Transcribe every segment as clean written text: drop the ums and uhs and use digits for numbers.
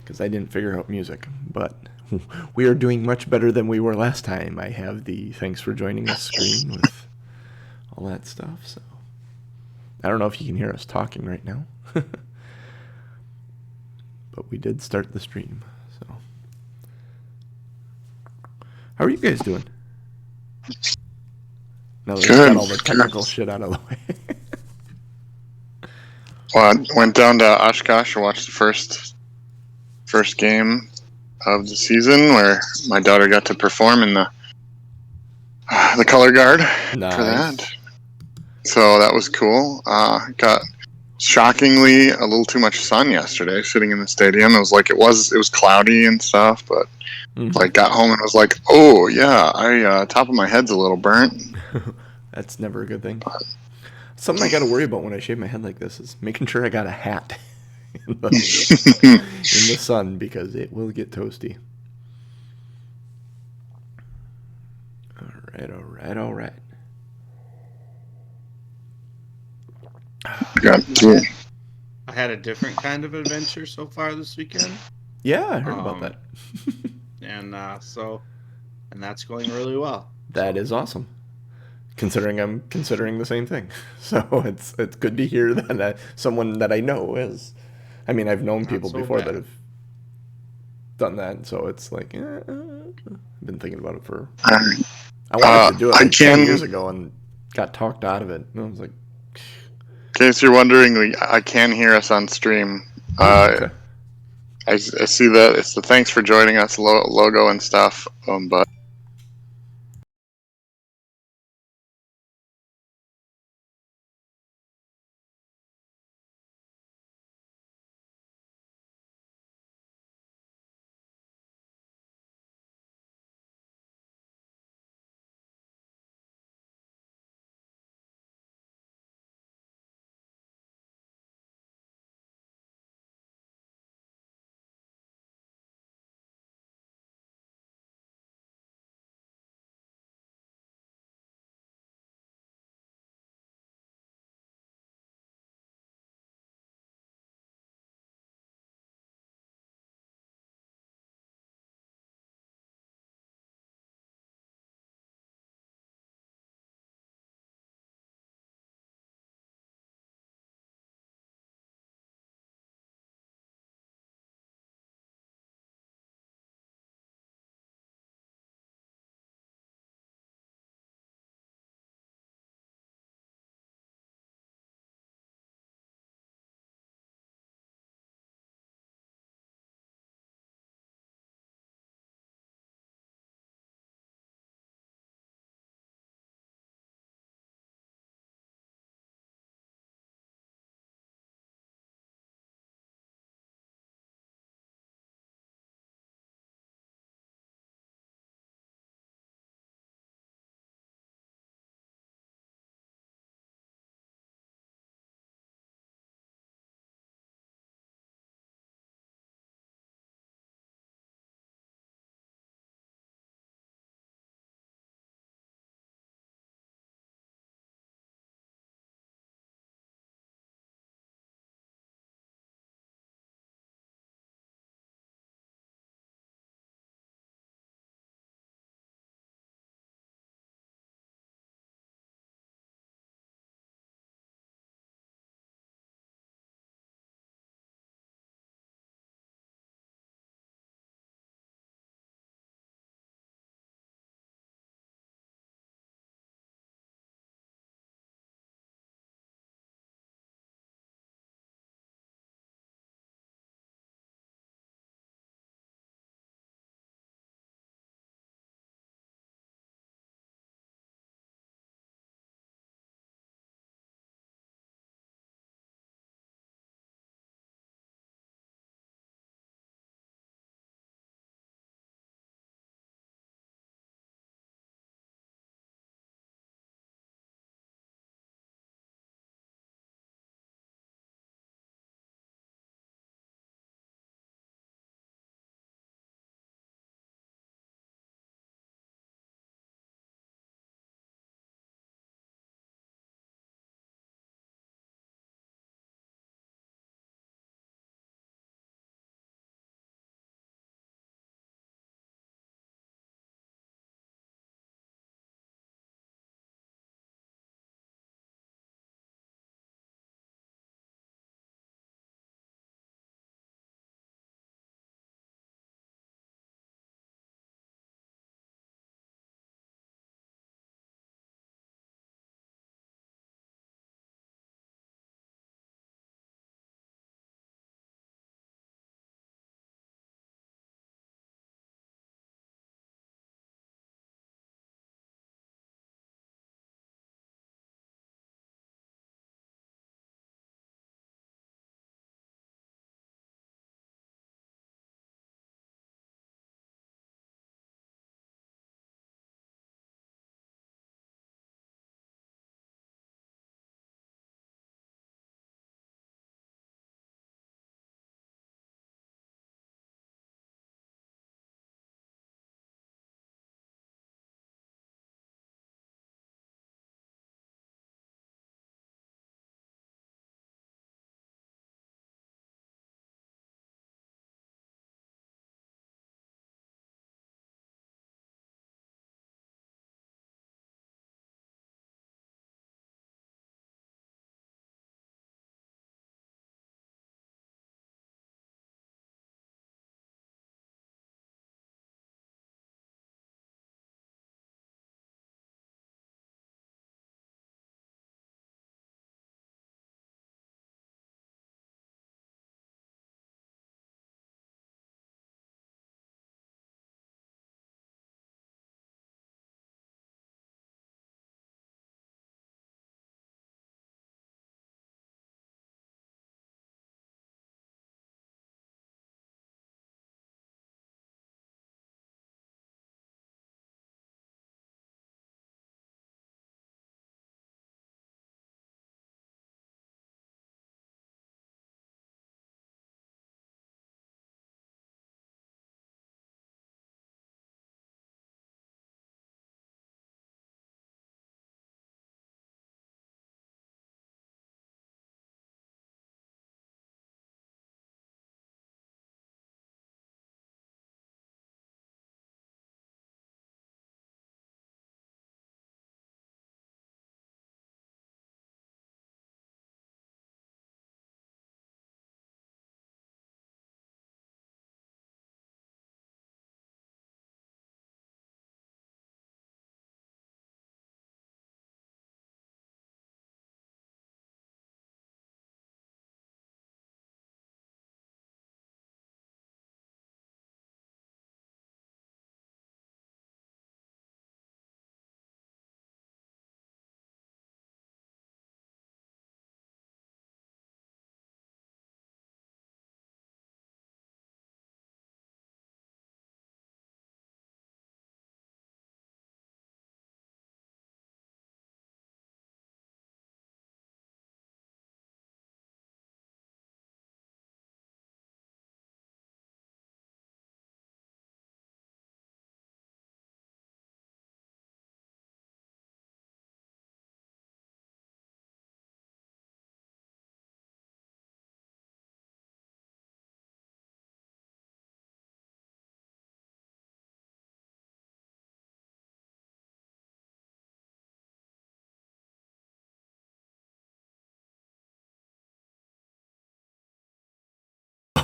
because I didn't figure out music. But we are doing much better than we were last time. I have the thanks for joining us screen with all that stuff. So I don't know if you can hear us talking right now, but we did start the stream. So how are you guys doing? Now that we've got all the technical shit out of the way. Well, I went down to Oshkosh and watched the first game of the season where my daughter got to perform in the color guard for that. Nice. So that was cool. Got shockingly a little too much sun yesterday sitting in the stadium. It was cloudy and stuff, but like got home and was like, oh yeah, I top of my head's a little burnt. That's never a good thing. Something I got to worry about when I shave my head like this is making sure I got a hat in the sun, because it will get toasty. All right. I had a different kind of adventure so far this weekend. Yeah, I heard about that. And that's going really well. That is awesome. Considering I'm considering the same thing, so it's good to hear that someone that I know is. I mean, I've known people before that have done that, so it's like I've been thinking about it for. I wanted to do it like 10 years ago and got talked out of it. And I was like, in case you're wondering, I can hear us on stream. Okay. I see that it's the thanks for joining us logo and stuff, but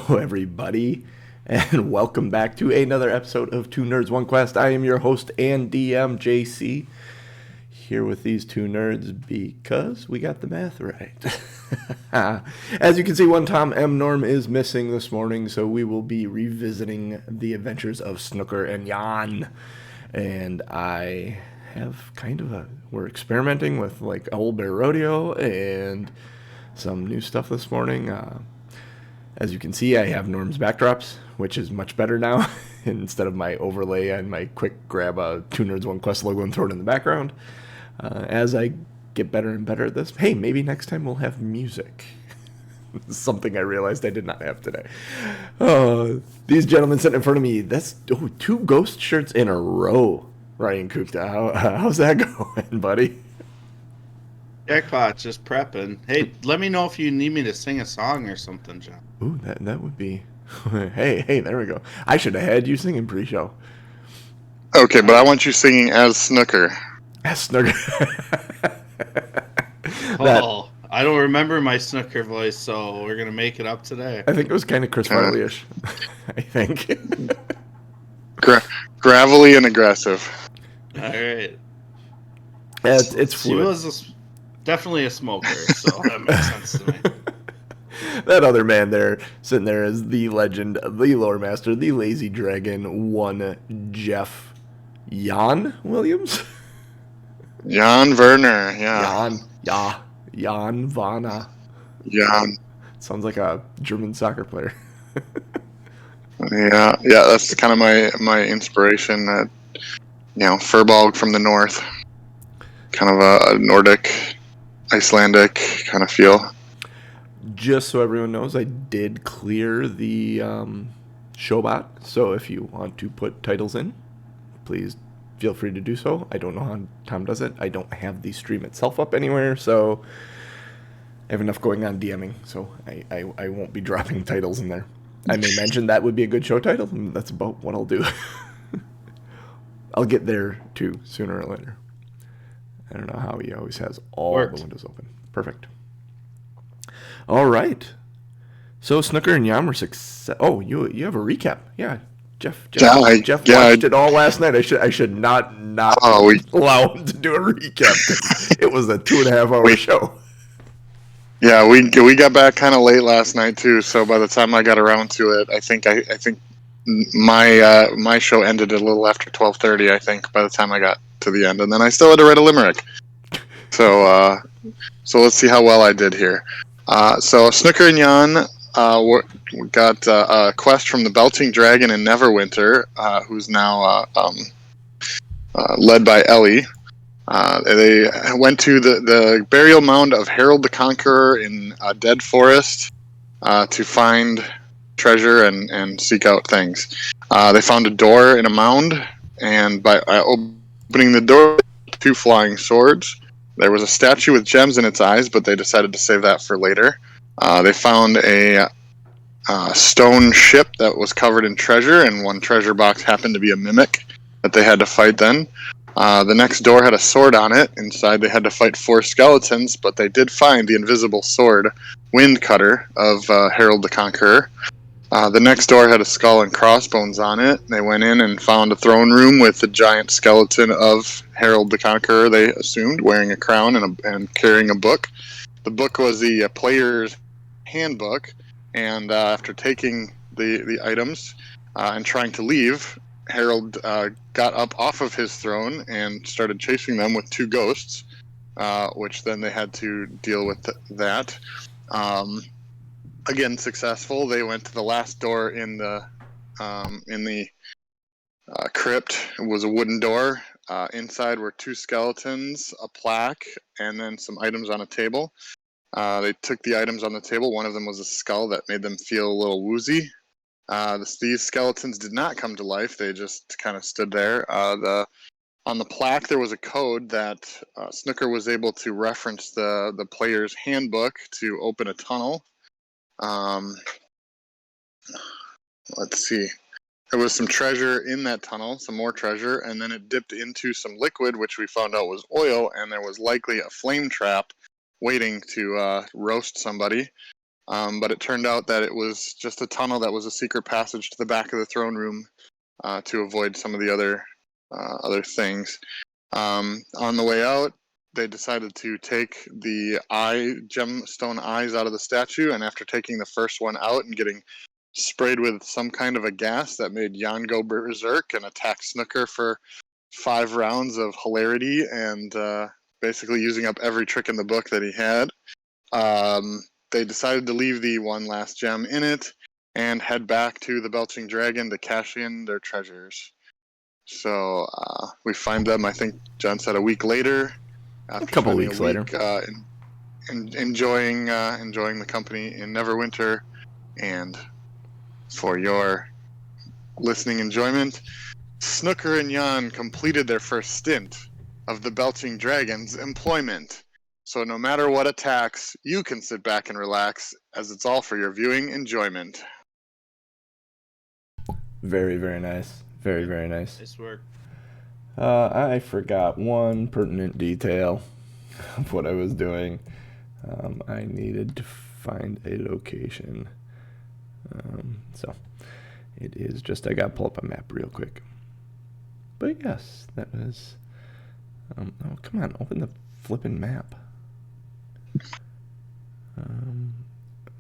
Hello, everybody, and welcome back to another episode of Two Nerds, One Quest. I am your host and DM, JC, here with these two nerds because we got the math right. As you can see, one Tom M. Norm is missing this morning, so we will be revisiting the adventures of Snooker and Jan. And I have we're experimenting with like Old Bear Rodeo and some new stuff this morning. As you can see, I have Norm's backdrops, which is much better now. Instead of my overlay and my quick grab a Two Nerds One Quest logo and throw it in the background. As I get better and better at this, hey, maybe next time we'll have music. Something I realized I did not have today. These gentlemen sitting in front of me, that's two ghost shirts in a row. Ryan Kukta, how's that going, buddy? Jackpot, just prepping. Hey, let me know if you need me to sing a song or something, John. Ooh, that would be... hey, there we go. I should have had you singing pre-show. Okay, but I want you singing as Snooker. As Snooker. I don't remember my Snooker voice, so we're going to make it up today. I think it was kind of Chris Farley-ish. I think. Gravelly and aggressive. All right. Yeah, it's fluid. He was definitely a smoker, so that makes sense to me. That other man there, sitting there is the legend, the lore master, the lazy dragon, one Jeff Jan Williams? Jan Werner, yeah. Jan Vana. Jan. Sounds like a German soccer player. Yeah, that's kind of my inspiration. Furball from the north. Kind of a Nordic, Icelandic kind of feel. Just so everyone knows, I did clear the showbot, so if you want to put titles in, please feel free to do so. I don't know how Tom does it. I don't have the stream itself up anywhere, so I have enough going on DMing, so I won't be dropping titles in there. I may mention that would be a good show title, and that's about what I'll do. I'll get there, too, sooner or later. I don't know how he always has all the windows open. Perfect. All right. So Snooker and Jan were success. Oh, you have a recap. Yeah. Jeff watched it all last night. I should not allow him to do a recap because it was a 2.5 hour show. Yeah, we got back kind of late last night too. So by the time I got around to it, I think my show ended a little after 12:30. I think by the time I got to the end, and then I still had to write a limerick. So let's see how well I did here. So Snooker and Jan got a quest from the Belting Dragon in Neverwinter, who's now led by Ellie. They went to the burial mound of Harold the Conqueror in a dead forest to find treasure and seek out things. They found a door in a mound, and by opening the door, 2 flying swords. There was a statue with gems in its eyes, but they decided to save that for later. They found a stone ship that was covered in treasure, and one treasure box happened to be a mimic that they had to fight then. The next door had a sword on it. Inside they had to fight 4 skeletons, but they did find the invisible sword, Wind Cutter, of Harold the Conqueror. The next door had a skull and crossbones on it. They went in and found a throne room with the giant skeleton of Harold the Conqueror, they assumed, wearing a crown and carrying a book. The book was the player's handbook, and after taking the items and trying to leave, Harold got up off of his throne and started chasing them with 2 ghosts, which then they had to deal with that. Again, successful. They went to the last door in the crypt. It was a wooden door. Inside were 2 skeletons, a plaque, and then some items on a table. They took the items on the table. One of them was a skull that made them feel a little woozy. These skeletons did not come to life. They just kind of stood there. On the plaque, there was a code that Snooker was able to reference the player's handbook to open a tunnel. Let's see. There was some treasure in that tunnel, some more treasure, and then it dipped into some liquid, which we found out was oil, and there was likely a flame trap waiting to roast somebody. But it turned out that it was just a tunnel that was a secret passage to the back of the throne room to avoid some of the other things. On the way out, they decided to take the gemstone eyes out of the statue, and after taking the first one out and getting sprayed with some kind of a gas that made Jan go berserk and attack Snooker for 5 rounds of hilarity and basically using up every trick in the book that he had, they decided to leave the one last gem in it and head back to the Belching Dragon to cash in their treasures. So we find them, I think John said, a week later. After a couple weeks later. Enjoying the company in Neverwinter. And for your listening enjoyment, Snooker and Jan completed their first stint of the Belching Dragon's employment. So no matter what attacks, you can sit back and relax, as it's all for your viewing enjoyment. Very, very nice. Very, very nice. Nice work. I forgot one pertinent detail of what I was doing. I needed to find a location. So it is just, I got to pull up a map real quick. But yes, that was... oh, come on, open the flipping map.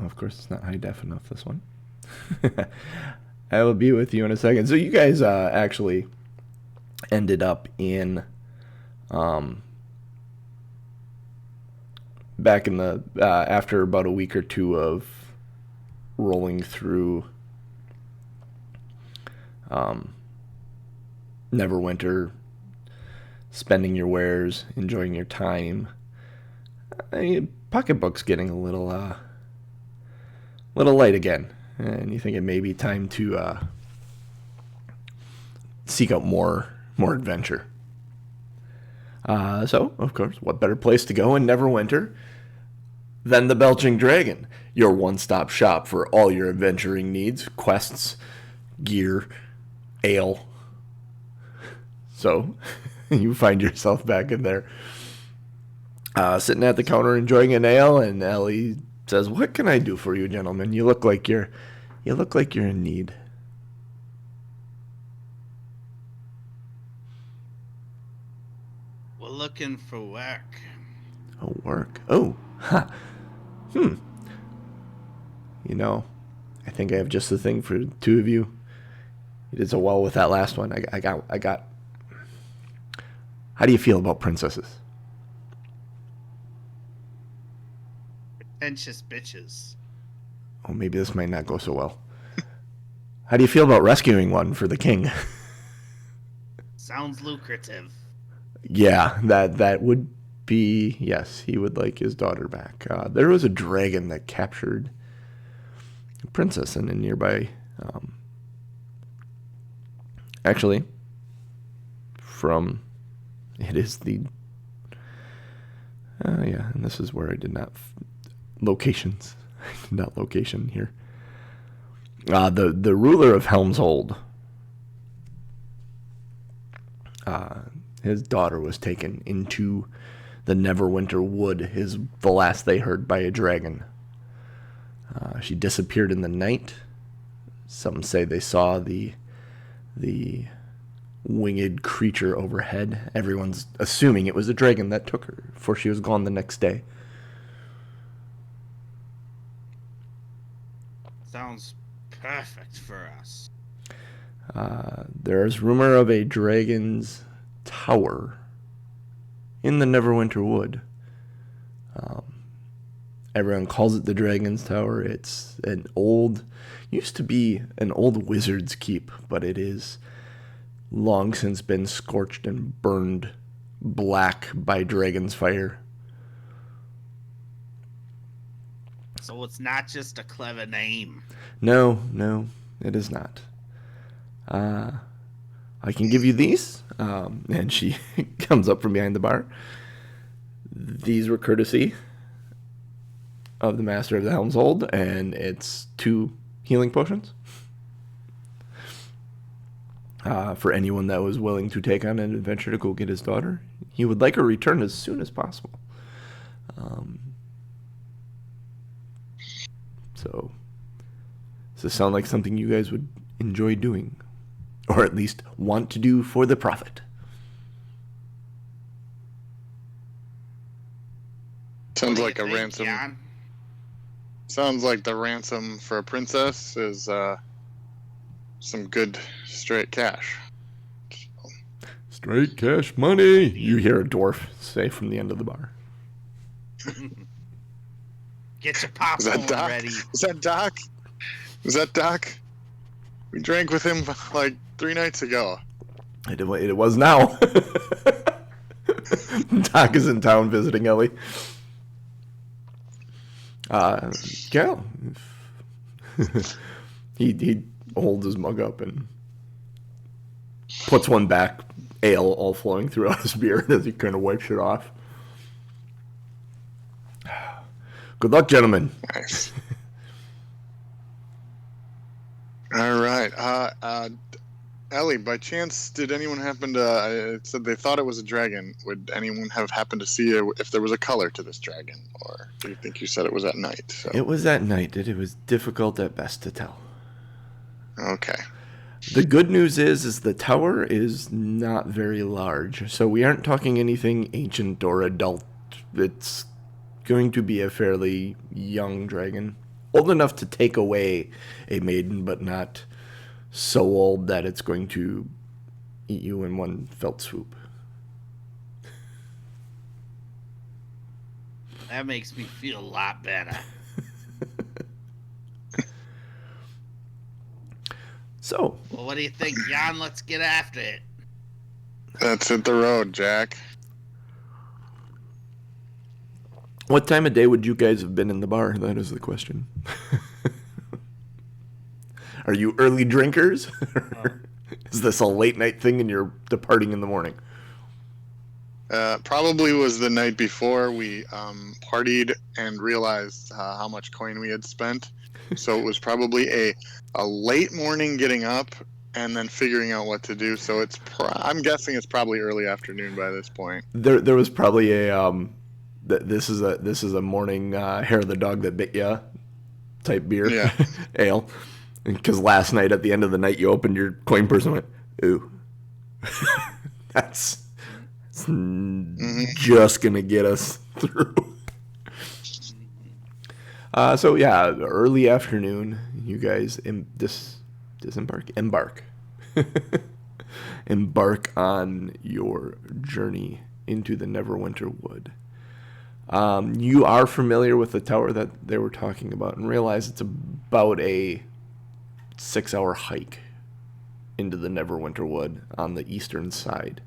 Of course, it's not high def enough, this one. I will be with you in a second. So you guys actually ended up in... back in the... after about a week or two of rolling through... Neverwinter, spending your wares, enjoying your time. Pocketbook's getting a little light again, and you think it may be time to seek out more adventure. So, of course, what better place to go in Neverwinter than the Belching Dragon, your one-stop shop for all your adventuring needs, quests, gear, ale. So, you find yourself back in there, sitting at the counter enjoying an ale, and Ellie says, "What can I do for you, gentlemen? You look like you're in need." We're looking for work. Oh, work. Oh, ha. You know, I think I have just the thing for the two of you. You did so well with that last one. I got. How do you feel about princesses? Pretentious bitches. Oh, maybe this might not go so well. How do you feel about rescuing one for the king? Sounds lucrative. Yeah, that would be... Yes, he would like his daughter back. There was a dragon that captured a princess in a nearby... actually, from... It is the... yeah, and this is where I did not... locations. I did not location here. The ruler of Helmshold. His daughter was taken into the Neverwinter Wood, the last they heard, by a dragon. She disappeared in the night. Some say they saw the winged creature overhead. Everyone's assuming it was a dragon that took her, for she was gone the next day. Sounds perfect for us. There is rumor of a dragon's tower in the Neverwinter Wood. Everyone calls it the Dragon's Tower. It's used to be an old wizard's keep, but it is long since been scorched and burned black by dragon's fire. So it's not just a clever name. No, it is not. I can give you these. And she comes up from behind the bar. These were courtesy of the Master of the Helmshold, and it's 2 healing potions. For anyone that was willing to take on an adventure to go get his daughter. He would like her returned as soon as possible. So, does this sound like something you guys would enjoy doing? Or at least want to do for the profit? Sounds like a ransom. Jan? Sounds like the ransom for a princess is some good straight cash. Straight cash money, you hear a dwarf say from the end of the bar. Get your popcorn ready. Is that Doc? Is that Doc? We drank with him like 3 nights ago. It was now. Doc is in town visiting Ellie. Yeah. he holds his mug up and puts one back, ale all flowing throughout his beard as he kind of wipes it off. Good luck, gentlemen. Nice. All right. Ellie, by chance, did anyone happen to... it said they thought it was a dragon. Would anyone have happened to see if there was a color to this dragon? Or do you think you said it was at night? So. It was at night. It was difficult at best to tell. Okay. The good news is the tower is not very large. So we aren't talking anything ancient or adult. It's going to be a fairly young dragon. Old enough to take away a maiden, but not so old that it's going to eat you in one felt swoop. That makes me feel a lot better. So, well, what do you think, Jan? Let's get after it. Let's hit the road, Jack. What time of day would you guys have been in the bar? That is the question. Are you early drinkers? Is this a late night thing and you're departing in the morning? Probably was the night before we partied and realized how much coin we had spent. So it was probably a late morning getting up and then figuring out what to do. So it's I'm guessing it's probably early afternoon by this point. There was probably a this is a morning hair of the dog that bit ya type beer. Yeah. Ale. Because last night at the end of the night you opened your coin purse and went, ooh. That's just gonna get us through. So yeah, early afternoon, you guys embark on your journey into the Neverwinter Wood. You are familiar with the tower that they were talking about and realize it's about a 6-hour hike into the Neverwinter Wood on the eastern side.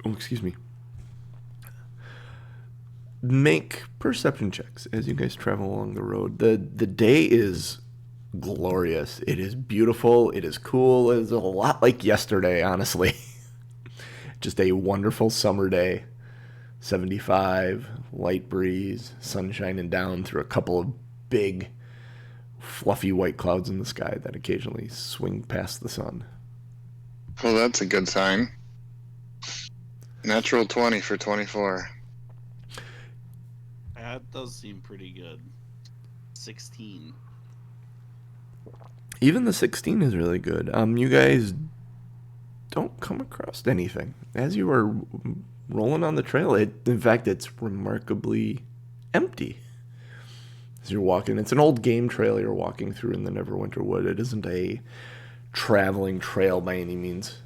Oh, excuse me. Make perception checks as you guys travel along the road. The day is glorious. It is beautiful. It is cool. It is a lot like yesterday, honestly. Just a wonderful summer day. 75, light breeze, sun shining down through a couple of big, fluffy white clouds in the sky that occasionally swing past the sun. Well, that's a good sign. Natural 20 for 24. That does seem pretty good. 16. Even the 16 is really good. You guys don't come across anything. As you are rolling on the trail, in fact, it's remarkably empty. As you're walking, it's an old game trail you're walking through in the Neverwinter Wood. It isn't a traveling trail by any means.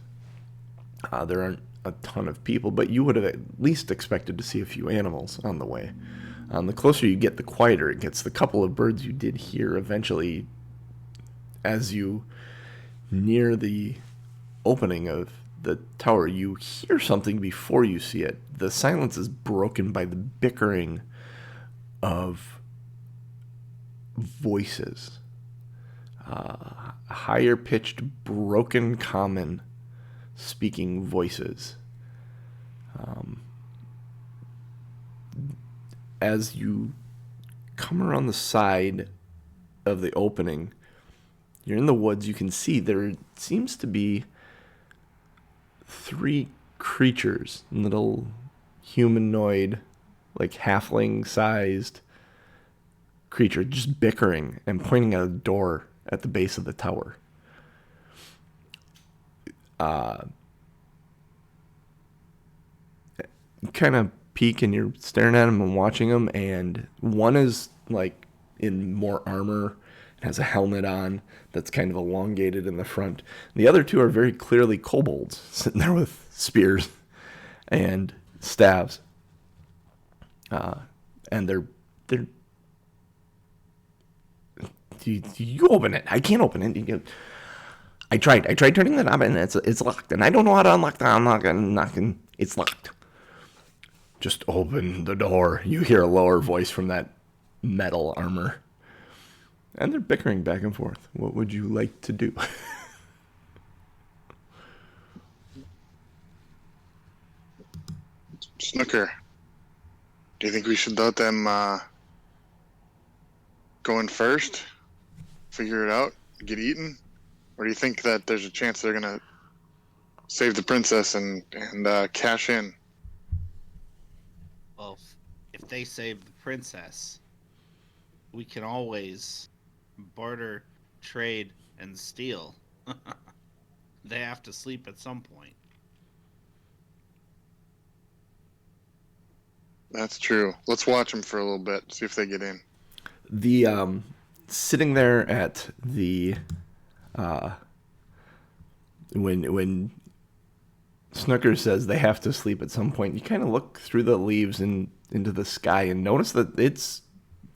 There aren't a ton of people, but you would have at least expected to see a few animals on the way. The closer you get, the quieter it gets. The couple of birds you did hear eventually, as you near the opening of the tower, you hear something before you see it. The silence is broken by the bickering of voices. Higher pitched, broken common speaking voices. As you come around the side of the opening, you're in the woods, you can see there seems to be 3 creatures, little humanoid, like halfling sized creature just bickering and pointing at a door at the base of the tower. You kind of peek and you're staring at them and watching them, and one is like in more armor and has a helmet on that's kind of elongated in the front. The other two are very clearly kobolds sitting there with spears and staves. And they're you open it. I can't open it. I tried turning the knob and it's locked, and I don't know how to unlock the knocking. It's locked. Just open the door. You hear a lower voice from that metal armor. And they're bickering back and forth. What would you like to do? Snooker, do you think we should let them go in first, figure it out, get eaten? Or do you think that there's a chance they're going to save the princess and cash in? Well, if they save the princess, we can always barter, trade, and steal. They have to sleep at some point. That's true. Let's watch them for a little bit, see if they get in. The sitting there at the when Snooker says they have to sleep at some point, you kind of look through the leaves and into the sky and notice that it's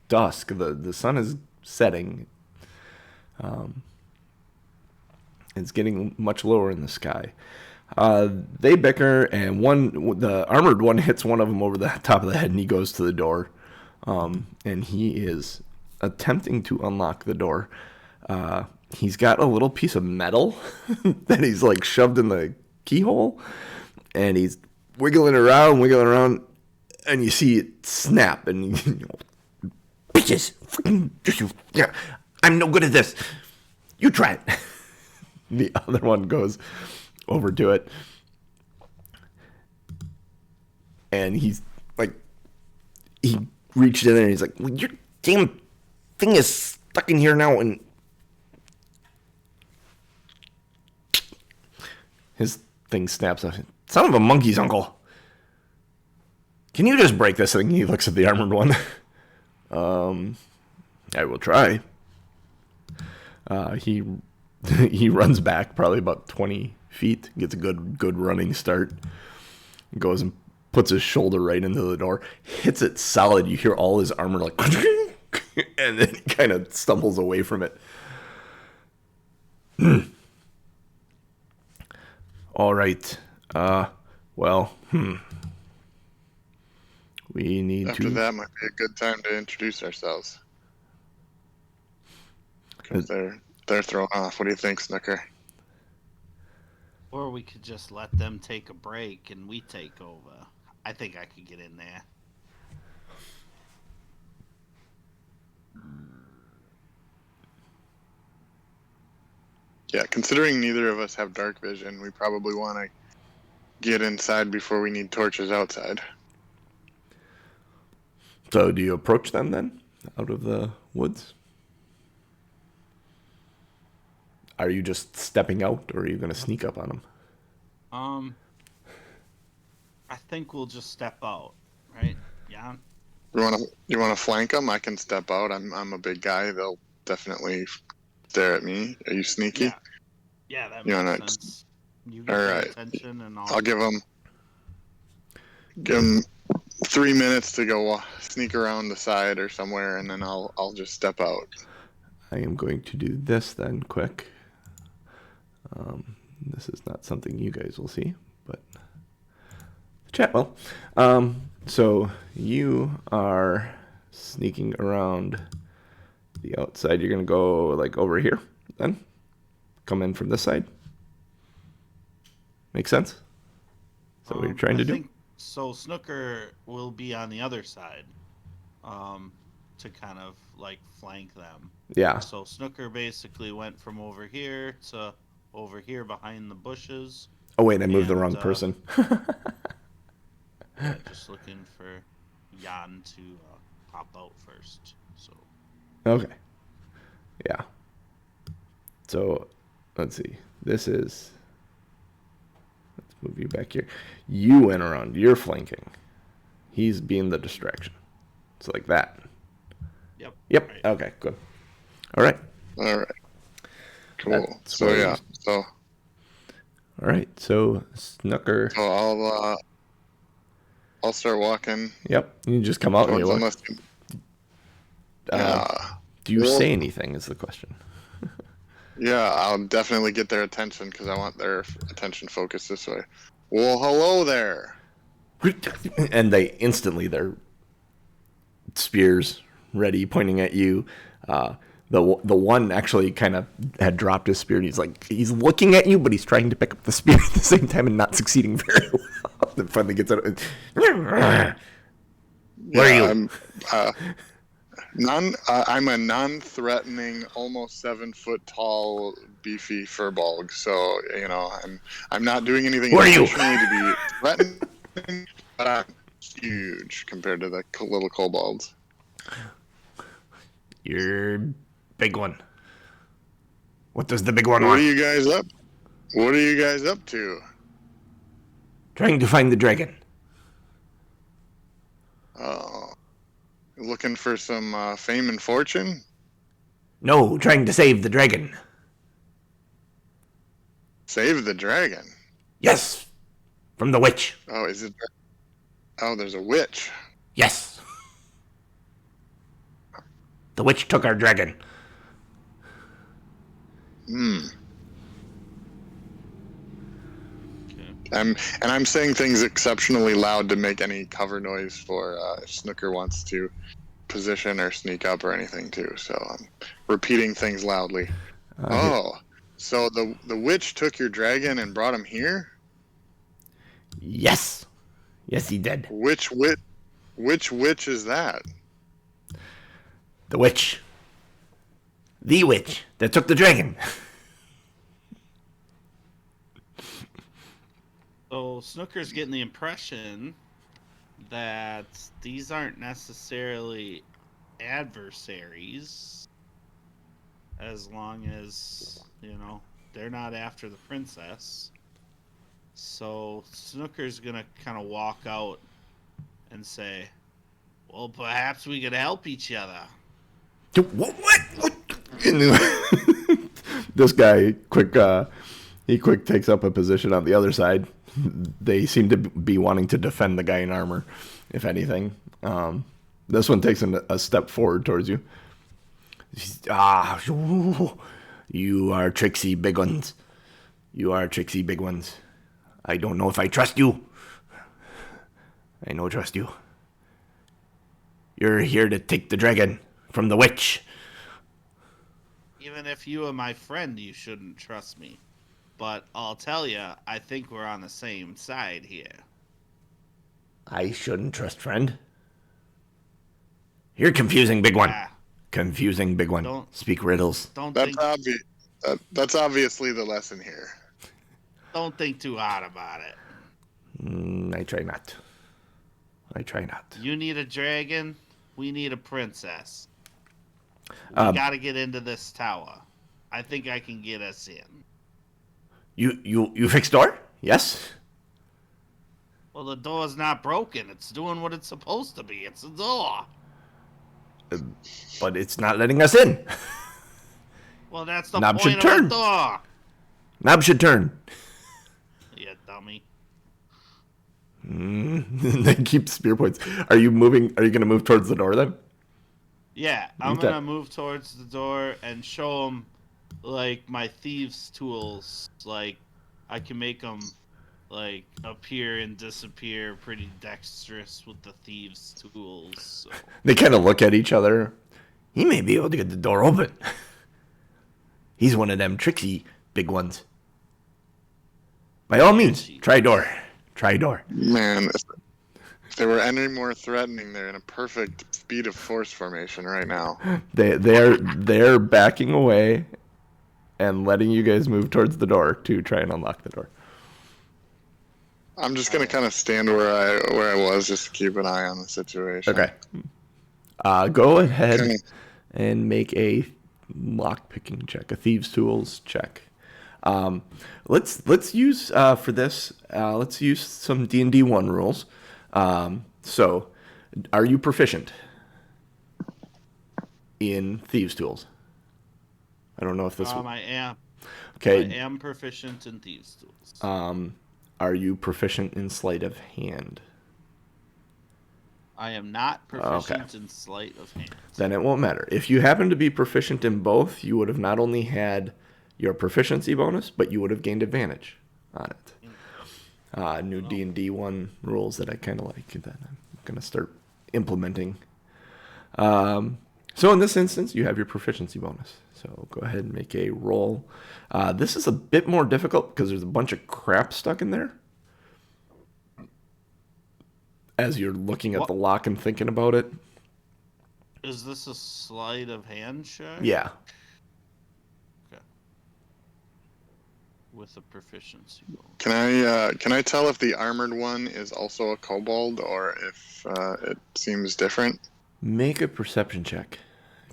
dusk. The sun is setting. It's getting much lower in the sky. They bicker, and the armored one hits one of them over the top of the head, and he goes to the door. And he is attempting to unlock the door. He's got a little piece of metal that he's like shoved in the keyhole, and he's wiggling around, and you see it snap, and bitches, yeah, I'm no good at this. You try it. The other one goes over to it, and he's like, he reached in there and he's like, well, your damn thing is stuck in here now, and his thing snaps off. Son of a monkey's uncle, can you just break this thing? He looks at the armored one. I will try. He runs back probably about 20 feet, gets a good running start, goes and puts his shoulder right into the door, hits it solid. You hear all his armor like, and then he kind of stumbles away from it. All right. We need After that might be a good time to introduce ourselves. Because they're thrown off. What do you think, Snooker? Or we could just let them take a break and we take over. I think I could get in there. Yeah, considering neither of us have dark vision, we probably want to get inside before we need torches outside. So do you approach them then, out of the woods? Are you just stepping out, or are you going to sneak up on them? I think we'll just step out, right? Yeah. You want to flank them? I can step out. I'm a big guy. They'll definitely stare at me. Are you sneaky? Yeah, that makes sense. You get their attention, and I'll give them 3 minutes to go sneak around the side or somewhere, and then I'll just step out. I am going to do this then, quick. This is not something you guys will see, but the chat will. So you are sneaking around the outside. You're going to go like over here then? Come in from this side? Make sense? Is that what you're trying to do? So Snooker will be on the other side to kind of like flank them. Yeah. So Snooker basically went from over here to over here behind the bushes. Oh, wait, I moved the wrong person. Yeah, just looking for Jan to pop out first. So Okay. Yeah. So, let's see. Let's move you back here. You went around. You're flanking. He's being the distraction. So like that. Yep. Yep. Right. Okay, good. All right. All right. Cool. That's So yeah. So all right. So Snooker. I'll start walking Yep. You just come out and you towards look. unless. Uh, Yeah. do you Well, say anything? Is the question. yeah, I'll definitely get their attention because I want their attention focused this way. Well, hello there. And their spears ready, pointing at you. The one actually kind of had dropped his spear, and he's looking at you, but he's trying to pick up the spear at the same time and not succeeding very well. Then finally gets out. Where are you? I'm a non-threatening, almost 7 foot tall, beefy furbolg. So I'm not doing anything Who are you? intentionally to be threatening, but I'm huge compared to the little kobolds. You're big one. What does the big one What want? are you guys up? What are you guys up to? Trying to find the dragon. Oh, looking for some fame and fortune? No, trying to save the dragon. Save the dragon? Yes, from the witch. Oh, is it? Oh, there's a witch. Yes. The witch took our dragon. I'm saying things exceptionally loud to make any cover noise for if Snooker wants to position or sneak up or anything too. So I'm repeating things loudly. So the witch took your dragon and brought him here? Yes. Yes, he did. Which witch is that? The witch. The witch that took the dragon. So Snooker's getting the impression that these aren't necessarily adversaries, as long as, they're not after the princess. So Snooker's gonna kind of walk out and say, well, perhaps we could help each other. What? This guy quick takes up a position on the other side. They seem to be wanting to defend the guy in armor, if anything. This one takes a step forward towards you. You are tricksy big ones. You are tricksy big ones. I don't know if I trust you. I no trust you. You're here to take the dragon from the witch. Even if you are my friend, you shouldn't trust me. But I'll tell you, I think we're on the same side here. I shouldn't trust friend. You're confusing, big one. Confusing, big one. Speak riddles. That's obviously the lesson here. Don't think too hard about it. I try not. You need a dragon. We need a princess. We gotta get into this tower. I think I can get us in. You fix door? Yes. Well, the door's not broken. It's doing what it's supposed to be. It's a door. But it's not letting us in. Well, that's the Knob point should turn. of the door. Knob should turn. You dummy. They keep spear points. Are you moving? Are you going to move towards the door then? Yeah, I'm going to move towards the door and show them, my thieves' tools. I can make them, appear and disappear pretty dexterous with the thieves' tools. So. They kind of look at each other. He may be able to get the door open. He's one of them tricksy big ones. By all means, try door. Man, if they were any more threatening, they're in a perfect speed of force formation right now. They're backing away and letting you guys move towards the door to try and unlock the door. I'm just gonna kind of stand where I was, just to keep an eye on the situation. Okay. Go ahead. and make a lock picking check, a thieves tools check. Let's use for this. Let's use some D&D 1 rules. So, are you proficient in thieves tools? I don't know if this. I am. Okay. I am proficient in thieves tools. Are you proficient in sleight of hand? I am not proficient in sleight of hand. Then it won't matter. If you happen to be proficient in both, you would have not only had your proficiency bonus, but you would have gained advantage on it. New D&D 1 rules that I kind of like that I'm going to start implementing. So in this instance, you have your proficiency bonus. So go ahead and make a roll. This is a bit more difficult because there's a bunch of crap stuck in there. As you're looking at the lock and thinking about it. Is this a sleight of hand check? Yeah. Okay. With a proficiency bonus. Can I tell if the armored one is also a kobold or if it seems different? Make a perception check.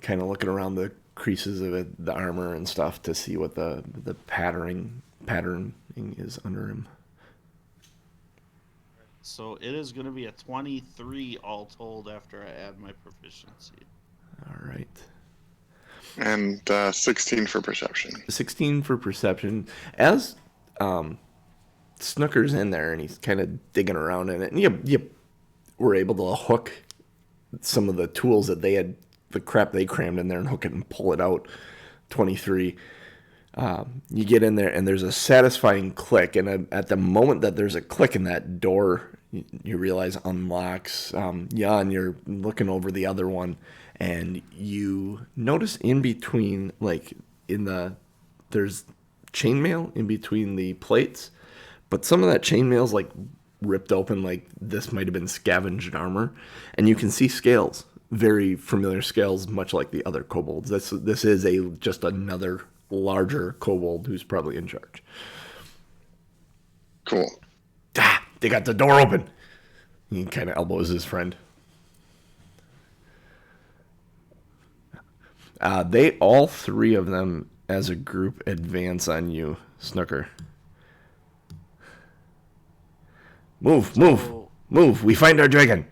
Kind of looking around the creases of it, the armor and stuff to see what the patterning is under him. So it is going to be a 23 all told after I add my proficiency. All right. And 16 for perception. 16 for perception. As Snooker's in there and he's kind of digging around in it, and you were able to hook some of the tools that they had, the crap they crammed in there, and hook it and pull it out. 23. You get in there and there's a satisfying click, and at the moment that there's a click in that door, you realize unlocks. Jan, you're looking over the other one, and you notice in between, like there's chainmail in between the plates, but some of that chainmail's like ripped open, like this might have been scavenged armor, and you can see scales, very familiar scales, much like the other kobolds. This is just another larger kobold who's probably in charge. Cool. They got the door open. He kind of elbows his friend. They all three of them as a group advance on you, Snooker. Move. We find our dragon.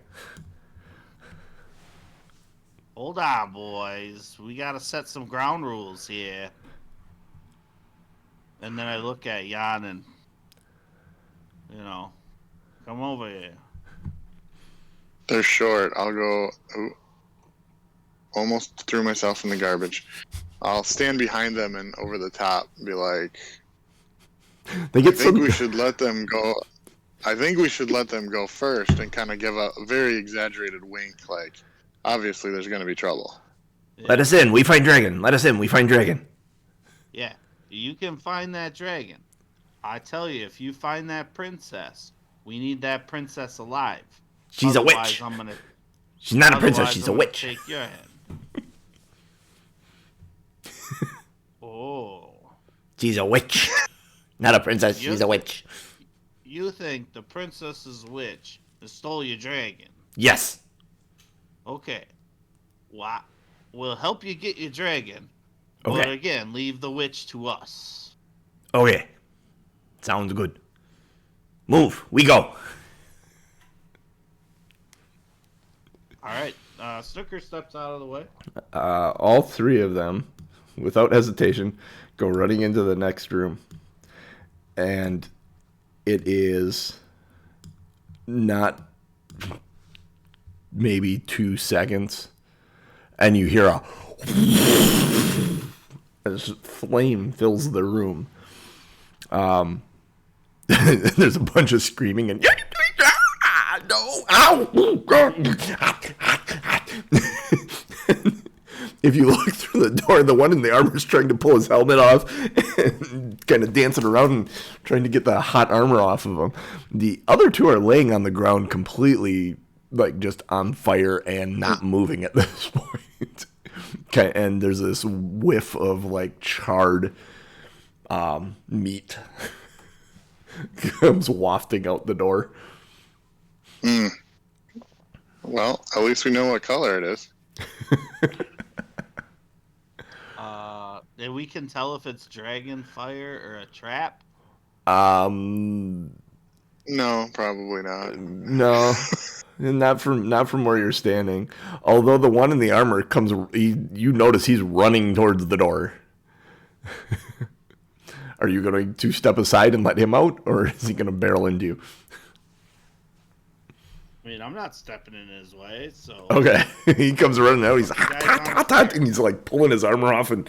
Hold on, boys. We got to set some ground rules here. And then I look at Jan and, come over here. They're short. I'll go. Ooh, almost threw myself in the garbage. I'll stand behind them and over the top be like, I think we should let them go. I think we should let them go first and kind of give a very exaggerated wink, like, obviously there's going to be trouble. Yeah. Let us in. We find dragon. Let us in. We find dragon. Yeah. You can find that dragon. I tell you, if you find that princess, we need that princess alive. She's Otherwise, a witch. She's not a princess. She's a witch. Take your head. Oh. She's a witch. Not a princess. She's a witch. You think the princess is a witch and stole your dragon? Yes. Okay. We'll help you get your dragon. Okay. But again, leave the witch to us. Okay. Sounds good. Move. We go. All right. Snooker steps out of the way. All three of them, without hesitation, go running into the next room. And it is not maybe 2 seconds. And you hear as flame fills the room. There's a bunch of screaming and no, ow! If you look through the door, the one in the armor is trying to pull his helmet off and kind of dancing around and trying to get the hot armor off of him. The other two are laying on the ground completely, like, just on fire and not moving at this point. Okay, and there's this whiff of, like, charred meat comes wafting out the door. Well, at least we know what color it is. And we can tell if it's dragon fire or a trap. No, probably not. No. Not from where you're standing. Although the one in the armor comes, you notice he's running towards the door. Are you going to step aside and let him out, or is he going to barrel into you? I mean, I'm not stepping in his way, so. Okay, he comes running out. He's and he's like pulling his armor off and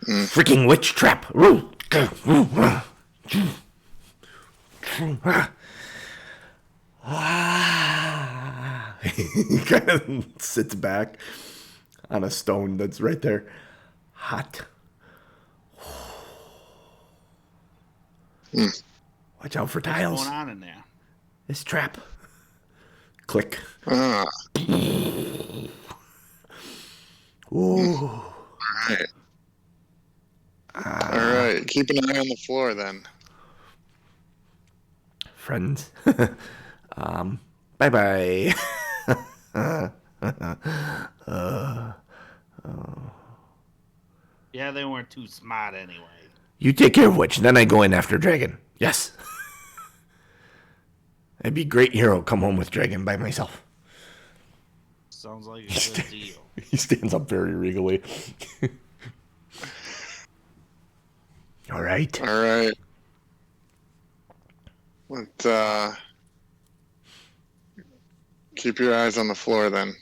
freaking witch trap. He kind of sits back on a stone that's right there. Hot. Watch out for tiles. What's going on in there? This trap. Click. Ooh. All right. Keep an eye on the floor then. Friends. Bye-bye. Yeah, they weren't too smart anyway. You take care of which, then I go in after Dragon. Yes. It'd be great hero come home with Dragon by myself. Sounds like a good deal. He stands up very regally. All right. All right. Keep your eyes on the floor then.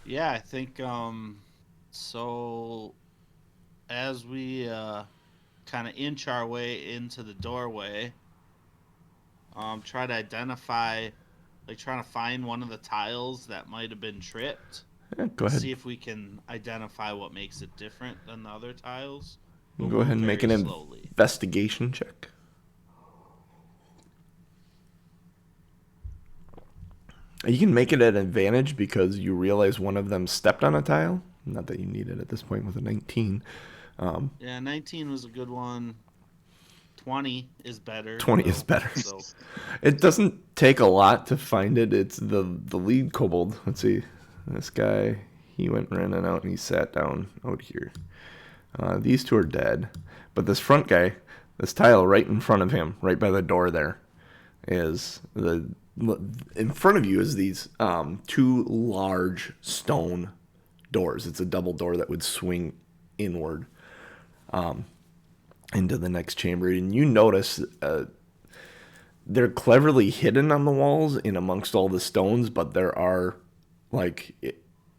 Yeah, I think so as we kind of inch our way into the doorway, try to identify, like trying to find one of the tiles that might have been tripped. Yeah, go ahead. See if we can identify what makes it different than the other tiles. Go ahead and make an investigation check. You can make it an advantage because you realize one of them stepped on a tile. Not that you need it at this point with a 19. Yeah, 19 was a good one. 20 is better. 20 is better. So. It doesn't take a lot to find it. It's the lead kobold. Let's see. This guy, he went running out and he sat down out here. These two are dead. But this front guy, this tile right in front of him, right by the door there, is in front of you is these two large stone doors. It's a double door that would swing inward into the next chamber. And you notice they're cleverly hidden on the walls in amongst all the stones, but there are,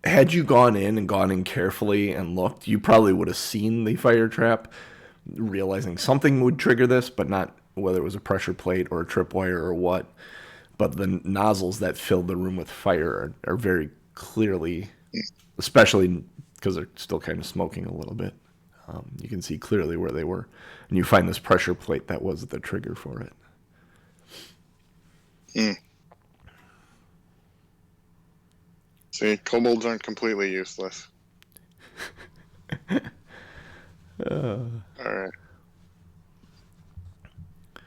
had you gone in carefully and looked, you probably would have seen the fire trap, realizing something would trigger this, but not whether it was a pressure plate or a tripwire or what. But the nozzles that filled the room with fire are very clearly, especially because they're still kind of smoking a little bit. You can see clearly where they were. And you find this pressure plate that was the trigger for it. See, kobolds aren't completely useless. All right.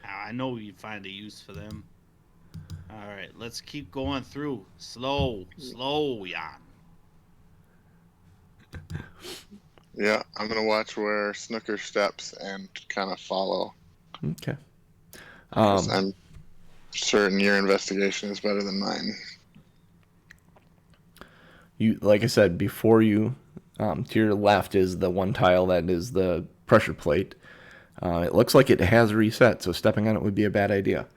I know we find a use for them. All right, let's keep going through. Slow, Jan. Yeah, I'm going to watch where Snooker steps and kind of follow. Okay. I'm certain your investigation is better than mine. You, like I said, before you, to your left is the one tile that is the pressure plate. It looks like it has reset, so stepping on it would be a bad idea.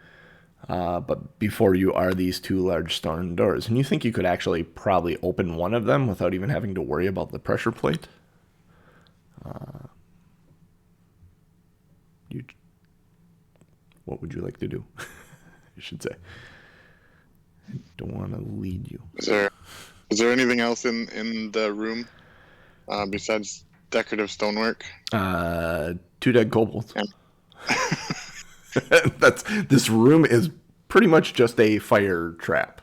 But before you are these two large stone doors. And you think you could actually probably open one of them without even having to worry about the pressure plate? What would you like to do? I should say. I don't want to lead you. Is there anything else in the room besides decorative stonework? 2 dead kobolds. Yeah. This room is pretty much just a fire trap.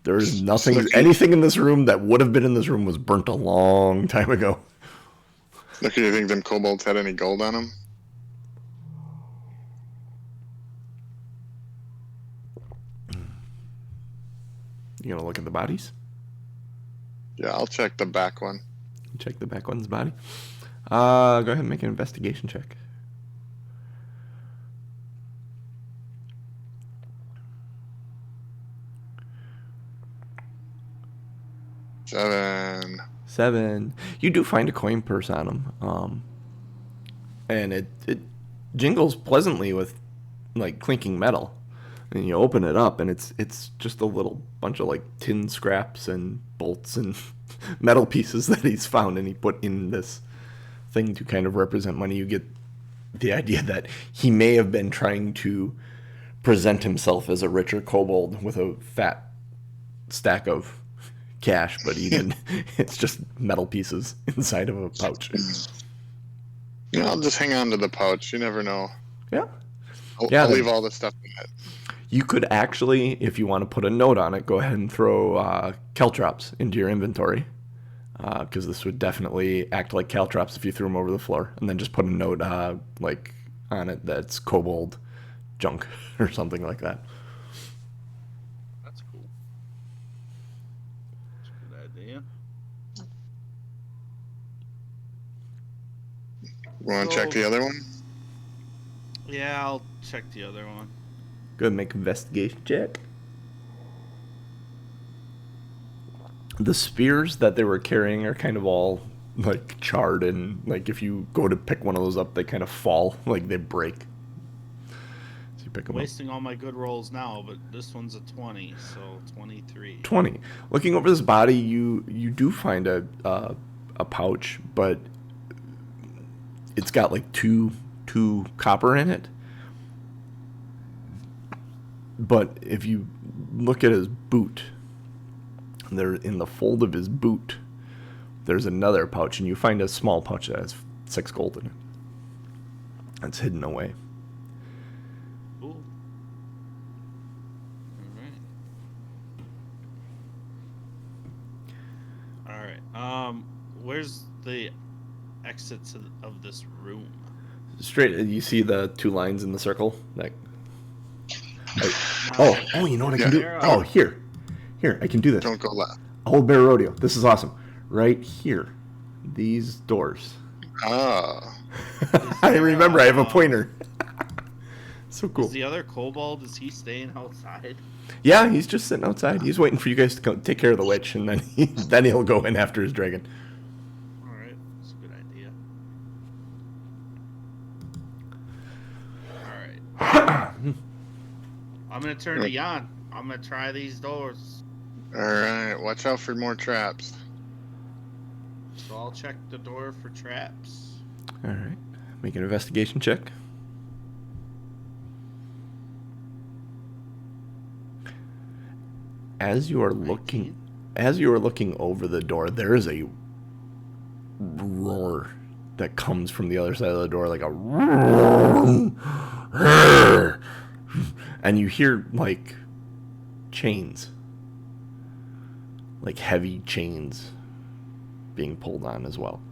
There's nothing, anything in this room that would have been in this room was burnt a long time ago. Look, do you think them kobolds had any gold on them? You gonna look at the bodies? Yeah, I'll check the back one. Check the back one's body. Go ahead and make an investigation check. Seven. You do find a coin purse on him, and it jingles pleasantly with like clinking metal. And you open it up, and it's just a little bunch of like tin scraps and bolts and metal pieces that he's found, and he put in this thing to kind of represent money. You get the idea that he may have been trying to present himself as a richer kobold with a fat stack of cash, but he didn't. It's just metal pieces inside of a pouch. Yeah, I'll just hang on to the pouch. You never know. Yeah. I'll leave all the stuff in it. You could actually, if you want to put a note on it, go ahead and throw caltrops into your inventory, because this would definitely act like caltrops if you threw them over the floor, and then just put a note like on it that's kobold junk or something like that. That's cool. That's a good idea. Want to check the other one? Yeah, I'll check the other one. Go ahead and make an investigation check. The spears that they were carrying are kind of all like charred, and like if you go to pick one of those up, they kind of fall, like they break. So you pick them Wasting all my good rolls now, but this one's a 20, so 23. 20. Looking over this body, you do find a pouch, but it's got like two copper in it. But if you look at his boot, there in the fold of his boot, there's another pouch, and you find a small pouch that has 6 gold in it. That's hidden away. Cool. All right. Where's the exits of this room? Straight, you see the 2 lines in the circle? Like, you know what I can do? Oh, here, I can do this. Don't go left. Old Bear Rodeo. This is awesome. Right here, these doors. Oh. I remember. I have a pointer. So cool. Is the other kobold? Is he staying outside? Yeah, he's just sitting outside. He's waiting for you guys to come take care of the witch, and then he'll go in after his dragon. All right, that's a good idea. All right. I'm gonna turn to Jan. I'm gonna try these doors. Alright, watch out for more traps. So I'll check the door for traps. Alright. Make an investigation check. As you are looking over the door, there is a roar that comes from the other side of the door, like a roar. And you hear like chains, like heavy chains being pulled on as well.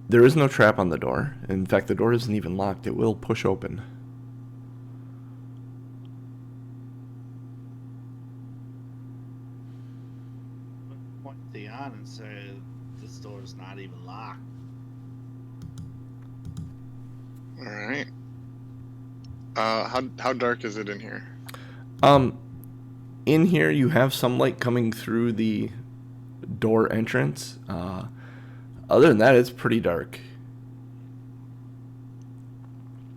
There is no trap on the door. In fact, the door isn't even locked. It will push open. Point to Jan and say this door's not even locked. Alright. How dark is it in here? In here you have some light coming through the door entrance. Other than that, it's pretty dark.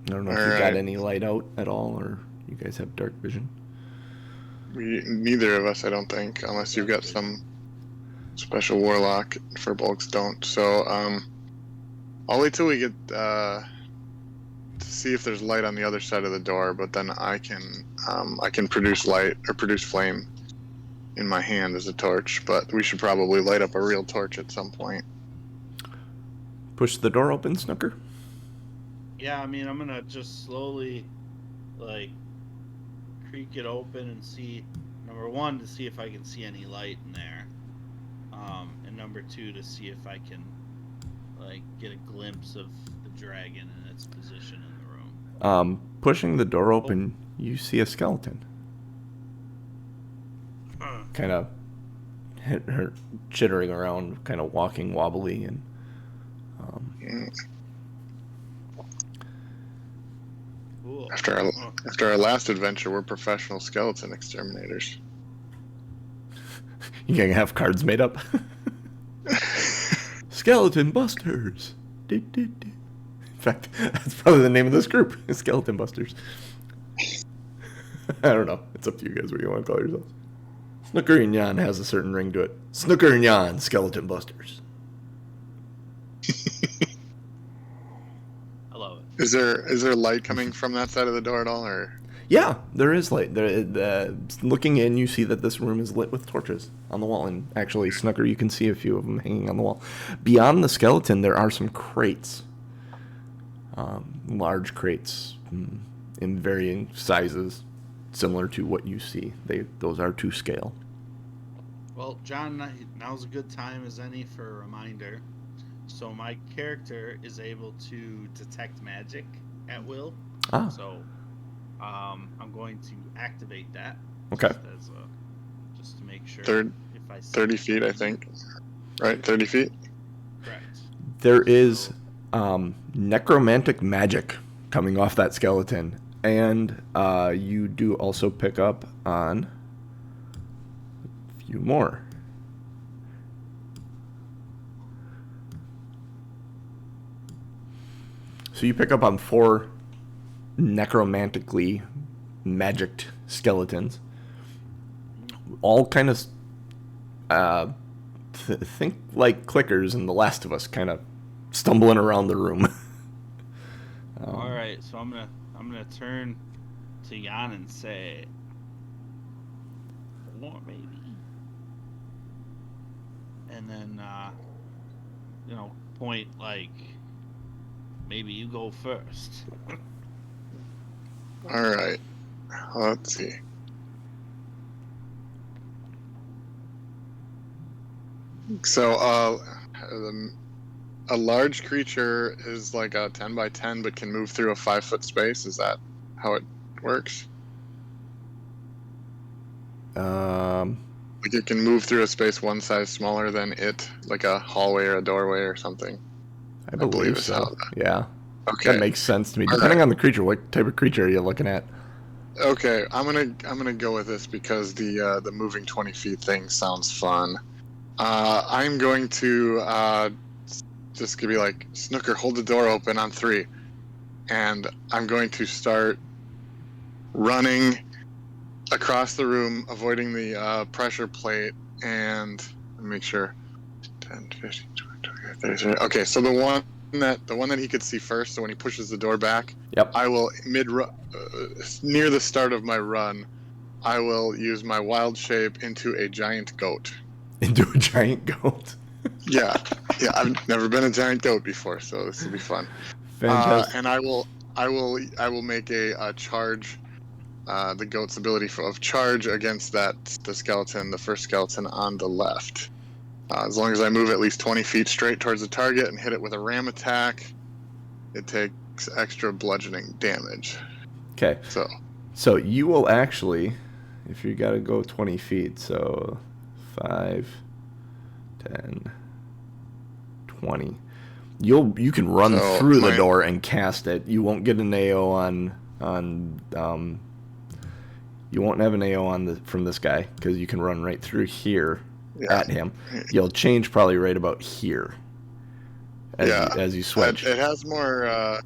I don't know if you got any light out at all, or you guys have dark vision. Neither of us, I don't think, unless you've got some special warlock. For bulks don't. So, I'll wait till we get to see if there's light on the other side of the door, but then I can produce light or produce flame in my hand as a torch. But we should probably light up a real torch at some point. Push the door open, Snooker. Yeah, I mean, I'm gonna just slowly, like, creak it open and see. Number one, to see if I can see any light in there, and number two, to see if I can, like, get a glimpse of the dragon and its position in the room. Pushing the door open, you see a skeleton. kind of her chittering around, kind of walking wobbly, and Cool. After our last adventure, we're professional skeleton exterminators. You gonna have cards made up? Skeleton Busters. In fact, that's probably the name of this group. Skeleton Busters. I don't know. It's up to you guys what you want to call yourselves. Snooker and Jan has a certain ring to it. Snooker and Jan, Skeleton Busters. I love it. Is there light coming from that side of the door at all, or? Yeah, there is light. Looking in, you see that this room is lit with torches on the wall. And actually, Snooker, you can see a few of them hanging on the wall. Beyond the skeleton, there are some crates. Large crates in varying sizes, similar to what you see. Those are to scale. Well, John, now's a good time as any for a reminder. So my character is able to detect magic at will. Ah. So I'm going to activate that. Okay. Just to make sure. If I 30 feet, I think. Right, 30 feet? Correct. There is necromantic magic coming off that skeleton. And you do also pick up on a few more. So you pick up on 4 necromantically magicked skeletons. All kind of think like clickers in The Last of Us, kind of stumbling around the room. All right, so I'm gonna turn to Jan and say, "More maybe," and then point like, maybe you go first. All right. Let's see. So, a large creature is like a 10 by 10, but can move through a 5-foot space. Is that how it works? Like it can move through a space one size smaller than it, like a hallway or a doorway or something. I believe so. Yeah. Okay. That makes sense to me. Depending on the creature, what type of creature are you looking at? Okay, I'm gonna go with this because the moving 20 feet thing sounds fun. I'm going to just be like, Snooker, hold the door open on 3, and I'm going to start running across the room, avoiding the pressure plate, and make sure 10, 15, 20, 30. Okay, so the one that he could see first, so when he pushes the door back, yep. I will near the start of my run, I will use my wild shape into a giant goat. Into a giant goat. Yeah, I've never been a giant goat before, so this will be fun. Fantastic. And I will make a charge. The goat's ability of charge against the first skeleton on the left. As long as I move at least 20 feet straight towards the target and hit it with a ram attack, it takes extra bludgeoning damage. Okay. So you will actually, if you got to go 20 feet, so 5, 10, 20. You can run through the door and cast it. You won't get an AO on you won't have an AO from this guy because you can run right through here at him. You'll change probably right about here as you switch. It has more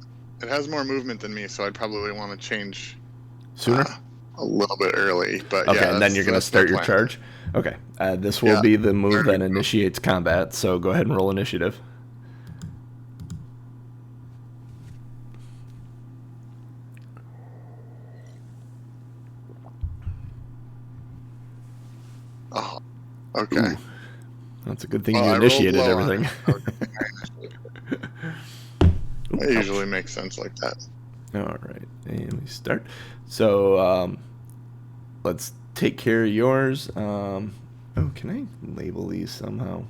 movement than me, so I'd probably want to change sooner, a little bit early. But okay, and then you're going to start your charge. Okay, this will be the move that initiates combat. So go ahead and roll initiative. Oh, okay. Ooh, that's a good thing you initiated everything. It usually makes sense like that. All right, and we start. So let's take care of yours. Can I label these somehow?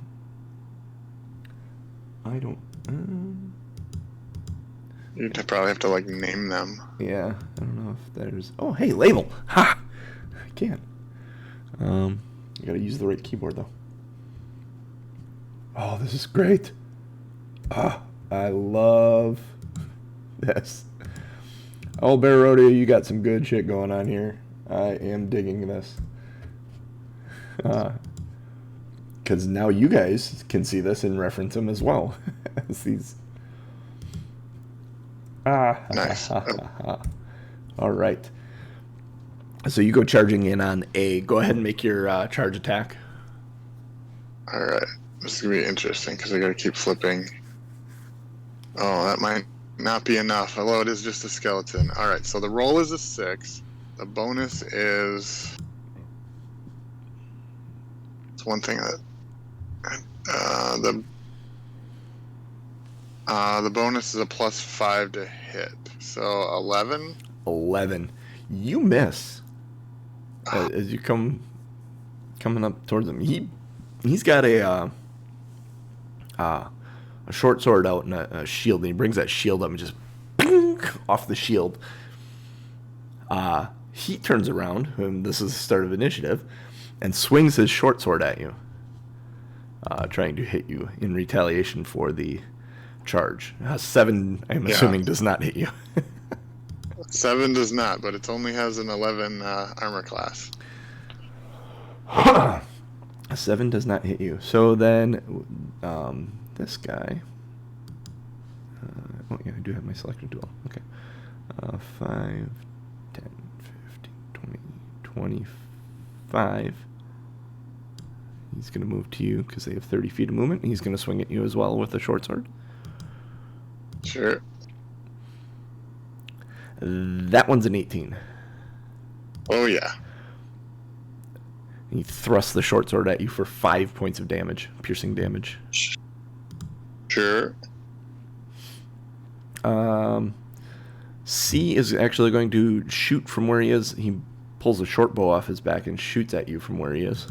I don't. You'd probably have to name them. Yeah, I don't know if there's. Oh, hey, label. Ha! I can. You gotta use the right keyboard, though. Oh, this is great. I love this. Old Bear Rodeo, you got some good shit going on here. I am digging this. Because now you guys can see this and reference them as well. As these. Nice. All right. So you go charging in on A. Go ahead and make your charge attack. All right. This is going to be interesting because I got to keep flipping. Oh, that might not be enough. Hello, it is just a skeleton. All right, so the roll is a 6. The bonus is... It's one thing that... the bonus is a +5 to hit. So 11? 11. You miss. As you coming up towards him. He's got a short sword out and a shield, and he brings that shield up and just ping, off the shield. He turns around, and this is the start of initiative, and swings his short sword at you, trying to hit you in retaliation for the charge. 7, I'm assuming, does not hit you. 7 does not, but it only has an 11 armor class. 7 does not hit you. So then, this guy. Oh yeah, I do have my selection tool. Okay. 5, 10, 15, 20, 25. He's going to move to you because they have 30 feet of movement. He's going to swing at you as well with a short sword. Sure. That one's an 18. Oh, yeah. He thrusts the short sword at you for 5 points of damage, piercing damage. Sure. C is actually going to shoot from where he is. He pulls a short bow off his back and shoots at you from where he is.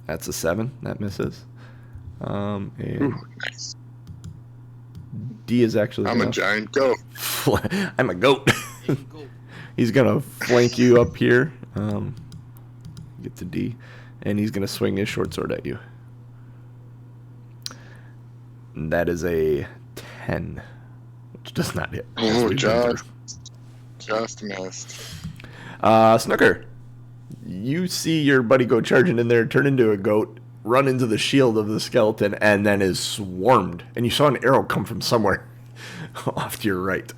That's a 7. That misses. And Ooh, nice. D is actually... I'm a giant goat. I'm a goat. He's going to flank you up here. Get to D. And he's going to swing his short sword at you. And that is a 10, which does not hit. Oh, just missed. Snooker, you see your buddy go charging in there, turn into a goat, run into the shield of the skeleton, and then is swarmed. And you saw an arrow come from somewhere off to your right.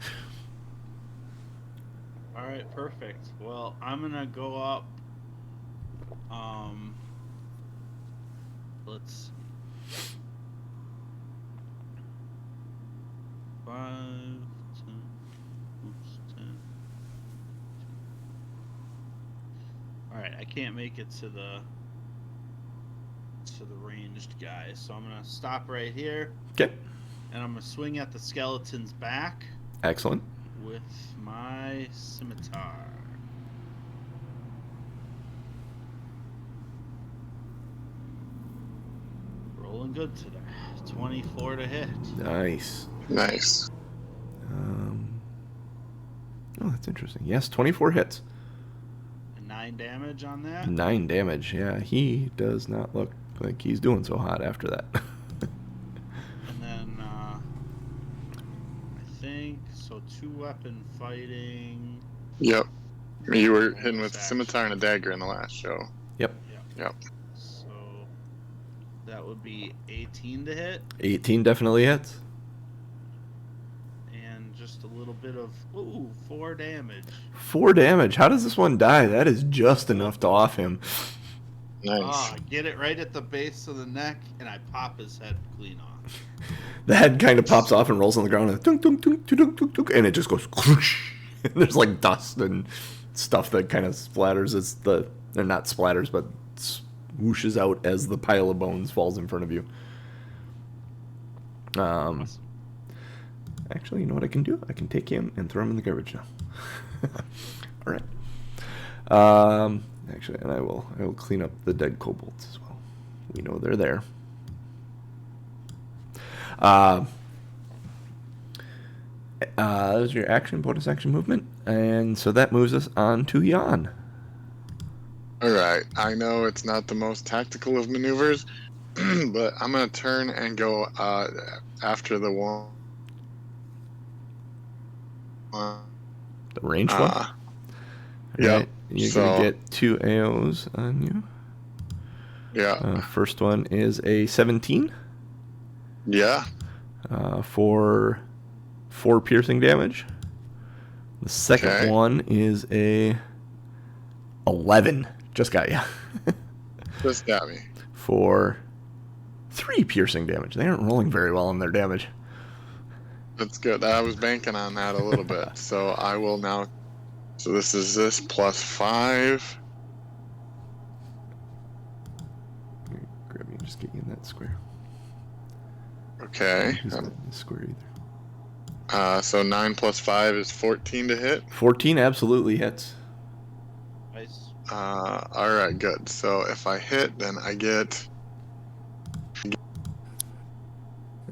All right, perfect. Well, I'm gonna go up. Let's see. 5, 10, 10. All right, I can't make it to the ranged guy, so I'm gonna stop right here. Okay. And I'm gonna swing at the skeleton's back. Excellent. With my scimitar. Rolling good today. 24 to hit. Nice. Nice. Oh, that's interesting. Yes, 24 hits. And 9 damage on that? 9 damage, yeah. He does not look like he's doing so hot after that. And then, I think, so 2-weapon fighting. Yep. You were hitting with a scimitar and a dagger in the last show. Yep. So that would be 18 to hit. 18 definitely hits. And just a little bit of, 4 damage. 4 damage. How does this one die? That is just enough to off him. Nice. Get it right at the base of the neck, and I pop his head clean off. The head kind of pops off and rolls on the ground, and, dunk, dunk, dunk, dunk, dunk, dunk, and it just goes whoosh. And there's like dust and stuff that kind of splatters as they're not splatters, but whooshes out as the pile of bones falls in front of you. Awesome. Actually, you know what I can do? I can take him and throw him in the garbage now. All right. Actually, and I will clean up the dead kobolds as well. We know they're there. That was your action, bonus action movement, and so that moves us on to Jan. All right. I know it's not the most tactical of maneuvers, but I'm gonna turn and go after the one. The ranged one? All Yeah. right. You're going to get 2 AOs on you. Yeah. First one is a 17. Yeah. For 4 piercing damage. The second one is a 11. Just got you. Just got me. For 3 piercing damage. They aren't rolling very well on their damage. That's good. I was banking on that a little bit. So I will now. So this is this plus 5. Grab me and just get you in that square. Okay. He's not in the square either. So 9 plus 5 is 14 to hit. 14 absolutely hits. Nice. All right, good. So if I hit, then I get.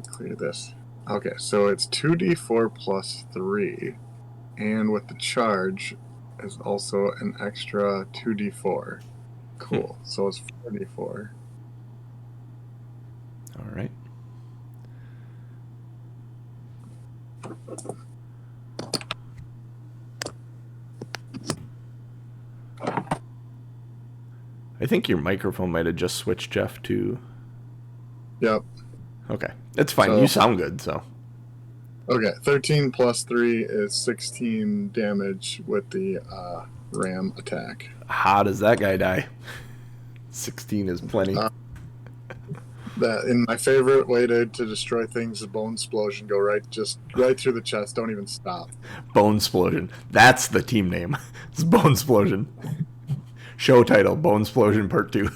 Clear this. Okay, so it's 2d4 plus 3, and with the charge is also an extra 2d4. Cool. So it's 4d4. All right. I think your microphone might have just switched, Jeff, to... Yep. Okay. It's fine. You sound good, so... Okay, 13 plus 3 is 16 damage with the ram attack. How does that guy die? 16 is plenty. That in my favorite way to destroy things is Bonesplosion. Go right through the chest. Don't even stop. Bonesplosion. That's the team name. It's Bonesplosion. Show title: Bonesplosion Part 2.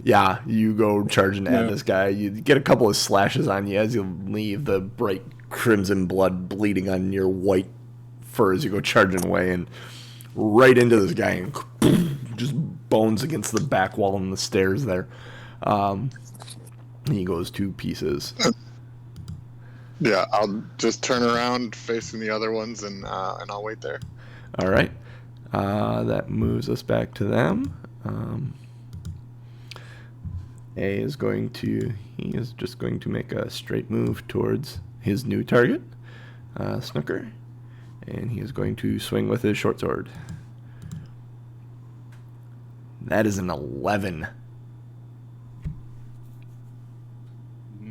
Yeah, you go charging at this guy. You get a couple of slashes on you as you leave, the bright crimson blood bleeding on your white fur as you go charging away, and right into this guy, and just bones against the back wall and the stairs there. He goes 2 pieces. Yeah, I'll just turn around facing the other ones, and I'll wait there. All right. That moves us back to them. He is just going to make a straight move towards his new target, Snooker, and he is going to swing with his short sword. That is an 11.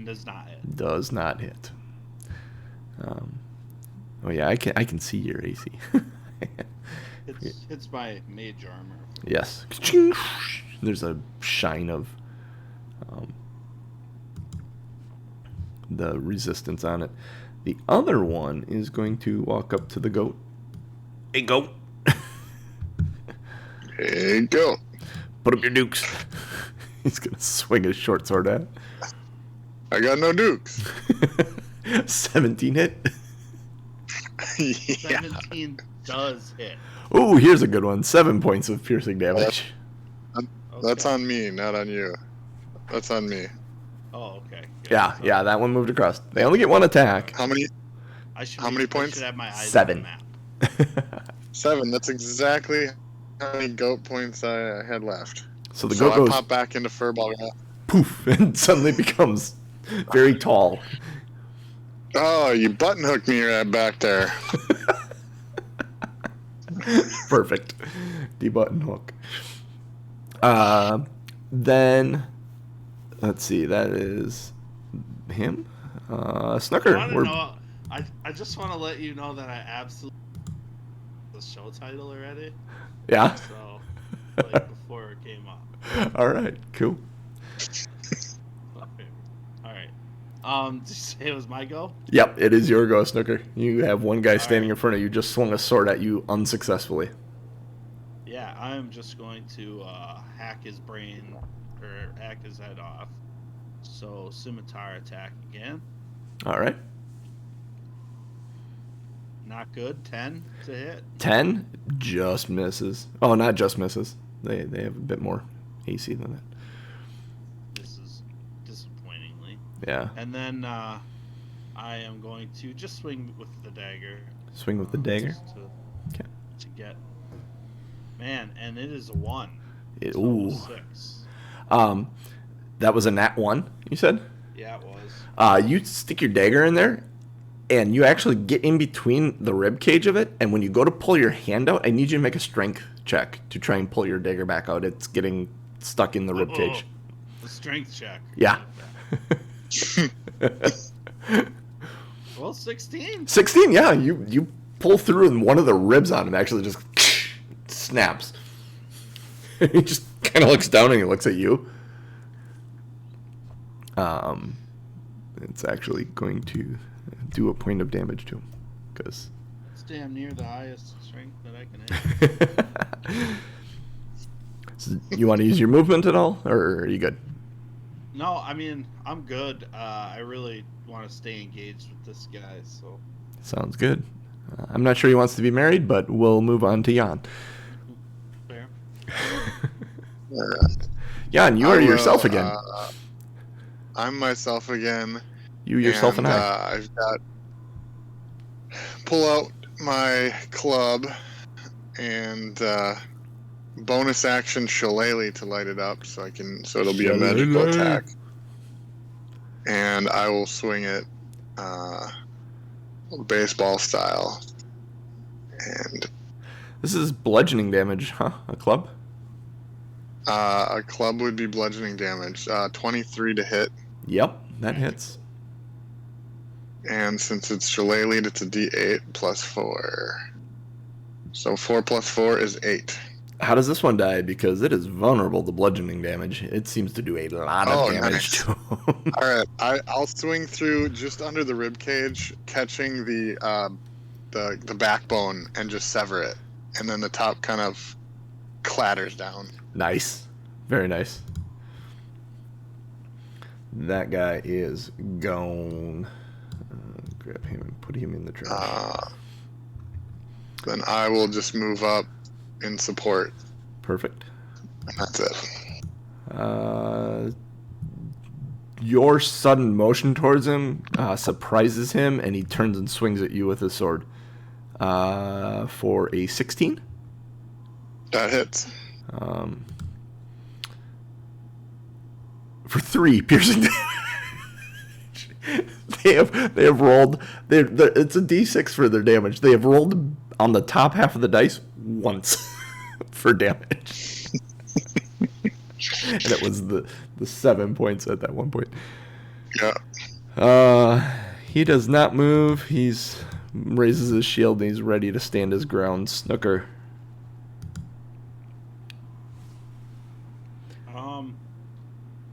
Does not hit. Does not hit. Oh yeah, I can see your AC. It's my mage armor. Yes. There's a shine of the resistance on it. The other one is going to walk up to the goat. Hey, goat. Hey, goat. Put up your dukes. He's going to swing his short sword at it. I got no dukes. 17 hit. Yeah. 17 does hit. Oh, here's a good one. 7 points of piercing damage. That's on me, not on you. That's on me. Oh, okay. Good. Yeah, that one moved across. They only get 1 attack. How many points? I should have my eyes 7. on the map. 7. That's exactly how many goat points I had left. So the goat goes I pop back into furball. poof, and suddenly becomes very tall. Oh, you button hooked me right back there. Perfect. D-button hook. Then, let's see, that is him. Snooker. I just want to let you know that I absolutely the show title already. Yeah? So, like, before it came up. All right, cool. All right. Did you say it was my go? Yep, it is your go, Snooker. You have one guy standing in front of you, just swung a sword at you unsuccessfully. Yeah, I'm just going to hack his brain, or hack his head off. So, scimitar attack again. All right. Not good. 10 to hit. 10 just misses. Oh, not just misses. They have a bit more AC than that. This is disappointingly. Yeah. And then I am going to just swing with the dagger. Swing with the dagger. Okay. to get. Man, and it is a 1. Ooh. 6. That was a nat 1, you said? Yeah, it was. You stick your dagger in there, and you actually get in between the rib cage of it, and when you go to pull your hand out, I need you to make a strength check to try and pull your dagger back out. It's getting stuck in the rib cage. A strength check. Yeah. Well, 16. 16, yeah. You pull through, and one of the ribs on him actually just snaps. He just kind of looks down and he looks at you. It's actually going to do a point of damage to him because it's damn near the highest strength that I can have. So you want to use your movement at all, or are you good? No, I mean I'm good. I really want to stay engaged with this guy. So sounds good. I'm not sure he wants to be married, but we'll move on to Jan. Fair. Jan, you are yourself again. I'm myself again. You, yourself, and I. I've got pull out my club and bonus action shillelagh to light it up, so it'll be a magical attack. And I will swing it baseball style. And this is bludgeoning damage, huh? A club? A club would be bludgeoning damage. 23 to hit. Yep, that hits. And since it's shillelagh, it's a D8 plus 4. So 4 plus 4 is 8. How does this one die? Because it is vulnerable to bludgeoning damage. It seems to do a lot of damage to him. All right, I'll swing through just under the rib cage, catching the backbone and just sever it, and then the top kind of clatters down. Nice, very nice. That guy is gone. Grab him and put him in the trash. Then I will just move up in support. Perfect. And that's it. Your sudden motion towards him surprises him, and he turns and swings at you with his sword. For a 16? That hits. For 3 piercing damage. They have rolled. It's a D6 for their damage. They have rolled on the top half of the dice once for damage. And it was the 7 points at that one point. Yeah. He does not move. He's raises his shield and he's ready to stand his ground. Snooker.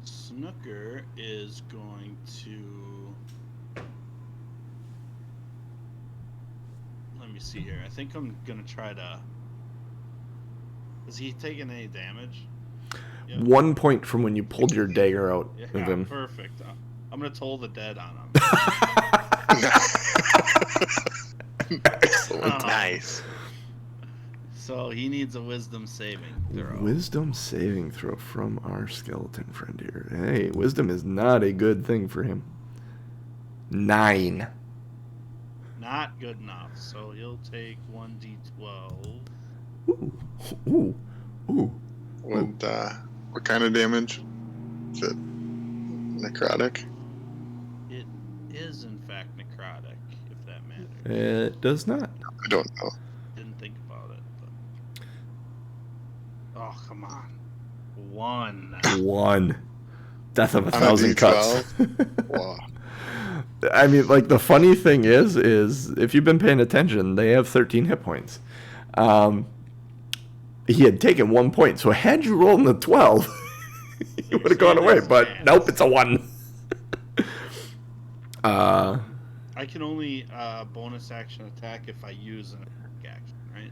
Snooker is going to. Let me see here. I think I'm gonna try to. Is he taking any damage? Yep. 1 point from when you pulled your dagger out of him. Perfect. I'm gonna toll the dead on him. Excellent. Nice. So he needs a wisdom saving throw. Wisdom saving throw from our skeleton friend here. Hey, wisdom is not a good thing for him. 9. Not good enough. So he'll take 1d12. Ooh. What kind of damage? Is it necrotic? It is in fact necrotic, if that matters. It does not. I don't know. Didn't think about it. But... Oh, come on. 1. 1. Death of 1,000 cuts. Wow. I mean, like, the funny thing is if you've been paying attention, they have 13 hit points. He had taken 1 point, so had you rolled in the 12, he would have gone away. But nope, it's a 1. I can only bonus action attack if I use an action, right?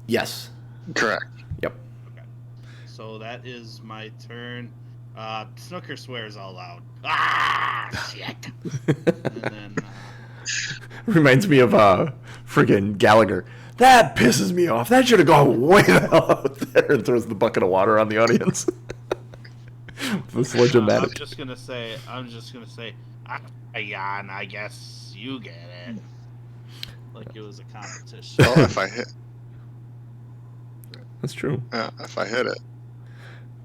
Yes. Correct. Yep. Okay. So that is my turn. Snooker swears all loud. Ah, shit. And then... Reminds me of friggin' Gallagher. That pisses me off. That should have gone way the hell out there, and throws the bucket of water on the audience. This legimatic. I'm just gonna say, Jan, I guess you get it. like it was a competition. Well, if I hit, That's true. if I hit it.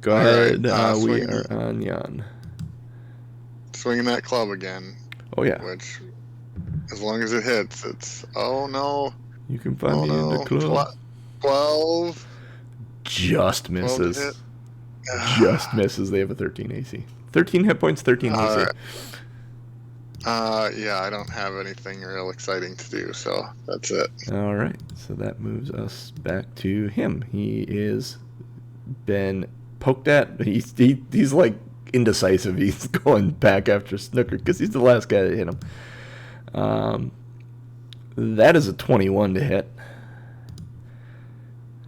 Go All ahead. right, We are on Jan. Swinging that club again. Oh, yeah. Which, as long as it hits, it's... Oh, no. You can find me in the club. 12. Just 12 to misses. hit. Just misses. They have a 13 AC. 13 hit points, 13 AC. Right. Yeah, I don't have anything real exciting to do, so that's it. All right. So that moves us back to him. He is been poked at. He's like indecisive. He's going back after Snooker because he's the last guy to hit him. That is a 21 to hit.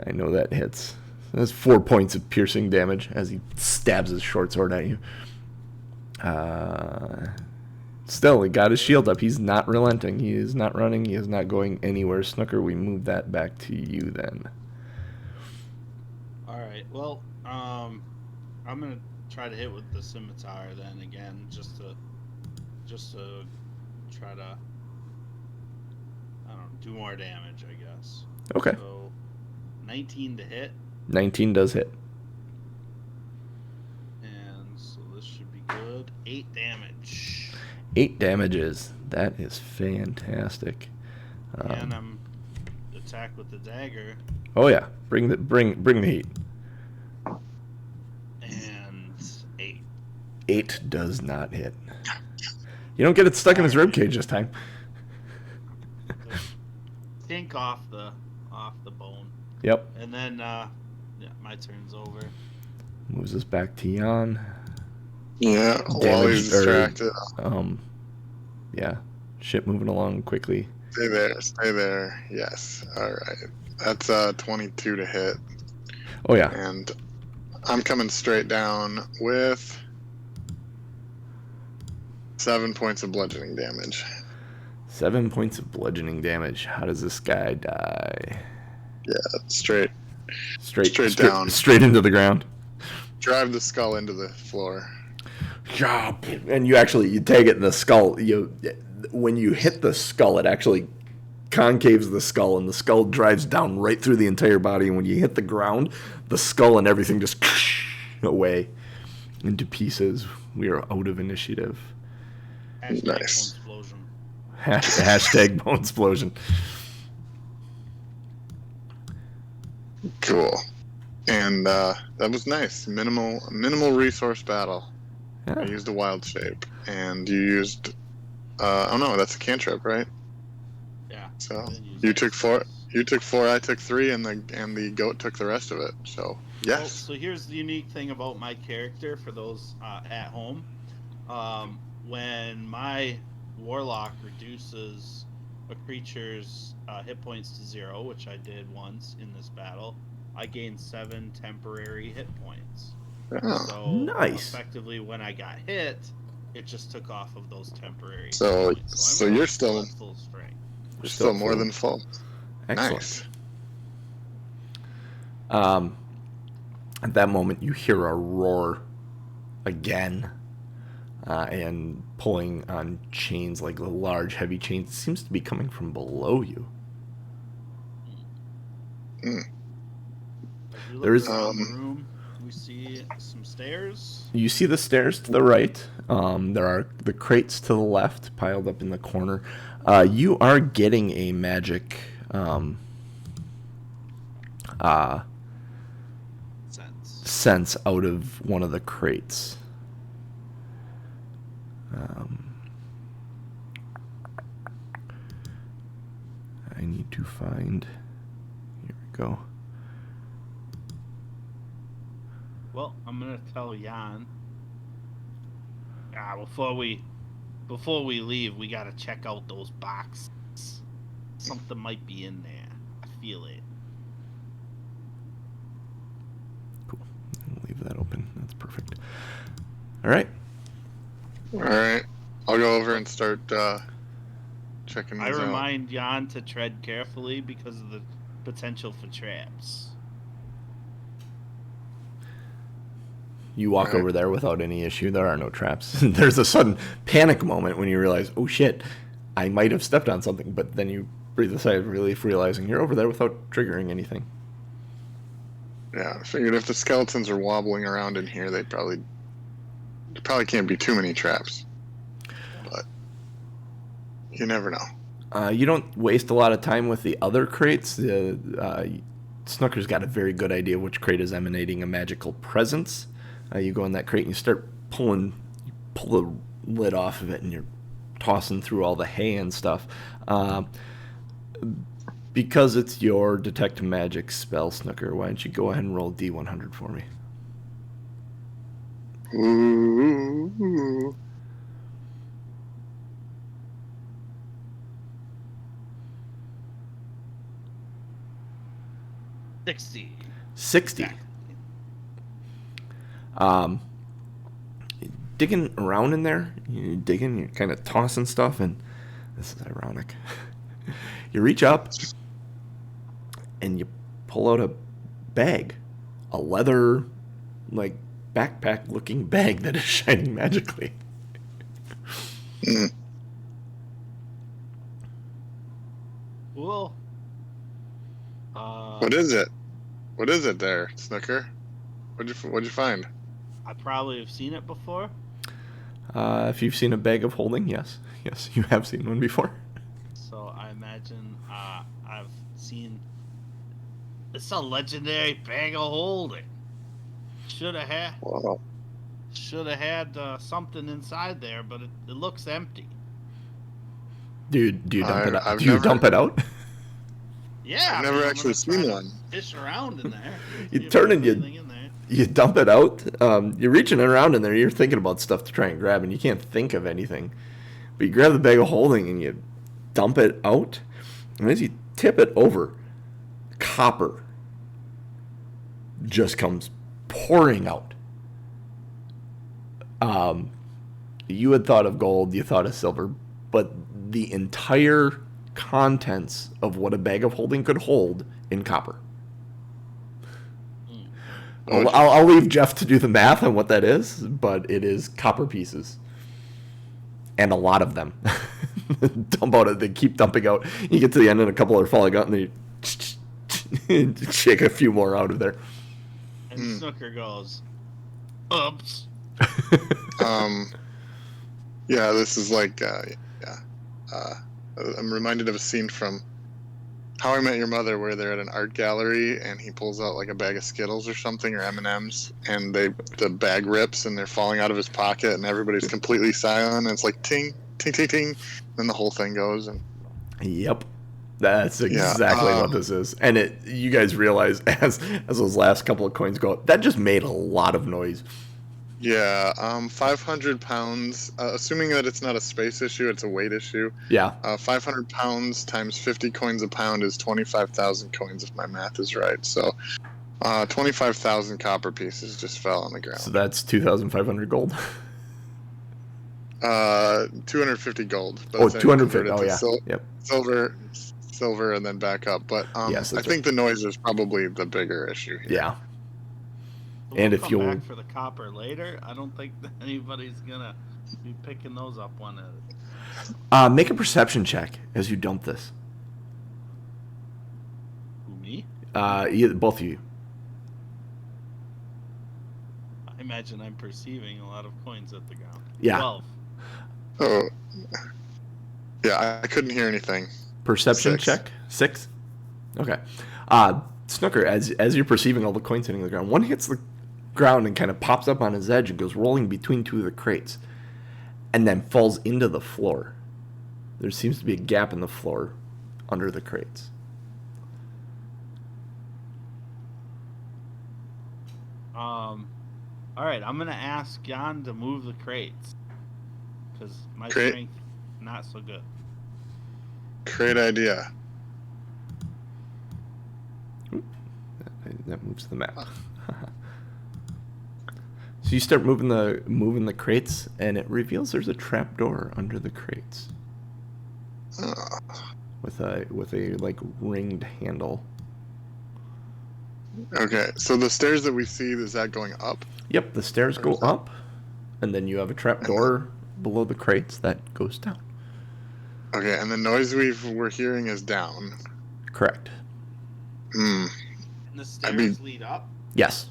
I know that hits. That's 4 points of piercing damage as he stabs his short sword at you. Still, he got his shield up. He's not relenting. He is not running. He is not going anywhere. Snooker, we move that back to you then. All right. Well, I'm gonna try to hit with the scimitar then again, just to try to, I don't know, do more damage, I guess. Okay. So, 19 to hit. 19 does hit. And so this should be good. 8 damage. 8 damages. That is fantastic. And I'm attack with the dagger. Oh yeah, bring the heat. And 8. 8 does not hit. You don't get it stuck in his ribcage this time. Tink off the bone. Yep. And then yeah, my turn's over. Moves us back to Jan. Yeah, while he's distracted. Yeah, shit moving along quickly. Stay there. Yes. All right. That's 22 to hit. Oh yeah. And I'm coming straight down with 7 points of bludgeoning damage. 7 points of bludgeoning damage. How does this guy die? Yeah, straight down. Straight into the ground. Drive the skull into the floor. And you tag it in the skull. When you hit the skull, it actually concaves the skull, and the skull drives down right through the entire body. And when you hit the ground, the skull and everything just away into pieces. We are out of initiative. Nice. Bonesplosion. Hashtag Bonesplosion. Cool. And that was nice. Minimal resource battle. Yeah. I used a wild shape, and you used. Oh no, that's a cantrip, right? Yeah. So you took 4. You took 4. I took 3, and the goat took the rest of it. So yes. Well, so here's the unique thing about my character for those at home. When my warlock reduces a creature's hit points to 0, which I did once in this battle, I gain 7 temporary hit points. Oh, so nice. Effectively, when I got hit, it just took off of those temporary. So hit points. So you're still full strength. You're still more than full. Excellent. Nice. At that moment, you hear a roar again, and pulling on chains, like large, heavy chains. It seems to be coming from below you. There is around the room. We see some stairs. You see the stairs to the right. There are the crates to the left, piled up in the corner. You are getting a magic sense out of one of the crates. I need to find. Here we go. Well, I'm gonna tell Jan. Before we leave, we gotta check out those boxes. Something might be in there. I feel it. Cool. I'll leave that open. That's perfect. All right. All right. I'll go over and start checking these out. I remind Jan to tread carefully because of the potential for traps. You walk over there without any issue. There are no traps. There's a sudden panic moment when you realize, oh shit, I might have stepped on something, but then you breathe a sigh of relief, realizing you're over there without triggering anything. Yeah, I figured if the skeletons are wobbling around in here, there probably can't be too many traps. But you never know. You don't waste a lot of time with the other crates. Snooker's got a very good idea which crate is emanating a magical presence. You go in that crate and you start pull the lid off of it, and you're tossing through all the hay and stuff. Because it's your detect magic spell, Snooker, why don't you go ahead and roll D100 for me? Ooh. 60. Digging around in there, you're kind of tossing stuff, and this is ironic. You reach up and you pull out a bag, a leather, like, backpack looking bag that is shining magically. Cool. What is it? What is it there, Snooker? What'd you find? I probably have seen it before. If you've seen a bag of holding, yes, you have seen one before. So I imagine I've seen. It's a legendary bag of holding. Should have had. Wow. Should have had something inside there, but it looks empty. Dude, do you dump it out? I've Do you never- dump it out? Yeah, I've never I'm actually gonna try seen to one. Fish around in there. You See if turn there's and you- anything in there. You dump it out. You're reaching around in there. You're thinking about stuff to try and grab, and you can't think of anything. But you grab the bag of holding and you dump it out. And as you tip it over, copper just comes pouring out. You had thought of gold, you thought of silver, but the entire contents of what a bag of holding could hold in copper. I'll leave Jeff to do the math on what that is, but it is copper pieces. And a lot of them. Dump out. They keep dumping out. You get to the end and a couple are falling out, and they shake a few more out of there. And Snooker goes, oops. Yeah, this is like, I'm reminded of a scene from How I Met Your Mother where they're at an art gallery and he pulls out like a bag of Skittles or something, or M&Ms, and the bag rips and they're falling out of his pocket and everybody's completely silent and it's like ting, ting, ting, ting, then the whole thing goes. And Yep. That's exactly what this is. And you guys realize as those last couple of coins go up, that just made a lot of noise. yeah, 500 pounds, assuming that it's not a space issue, it's a weight issue. Yeah. 500 pounds times 50 coins a pound is 25,000 coins, if my math is right. So 25,000 copper pieces just fell on the ground. So that's 2,500 gold. 250 gold. But Oh, it's 250. converted to Oh, yeah. Yep. silver, and then back up. But Yes, I think the noise is probably the bigger issue here. Yeah. We'll And if come you'll- back for the copper later, I don't think that anybody's gonna be picking those up one at a time. Make a perception check as you dump this. Who, me? Both of you. I imagine I'm perceiving a lot of coins at the ground. Yeah. 12. Oh, yeah, I couldn't hear anything. Perception 6. check? 6? Okay. Snooker, as you're perceiving all the coins hitting the ground, one hits the ground and kind of pops up on his edge and goes rolling between two of the crates and then falls into the floor. There seems to be a gap in the floor under the crates. Alright, I'm gonna ask Jan to move the crates. Because my Crate. strength, not so good. Great idea. That moves the map. So you start moving the crates, and it reveals there's a trap door under the crates with a like ringed handle. Okay, so the stairs that we see, is that going up? Yep, the stairs go up, and then you have a trap door below the crates that goes down. Okay, and the noise we're hearing is down. Correct. Hmm. And the stairs lead up? Yes.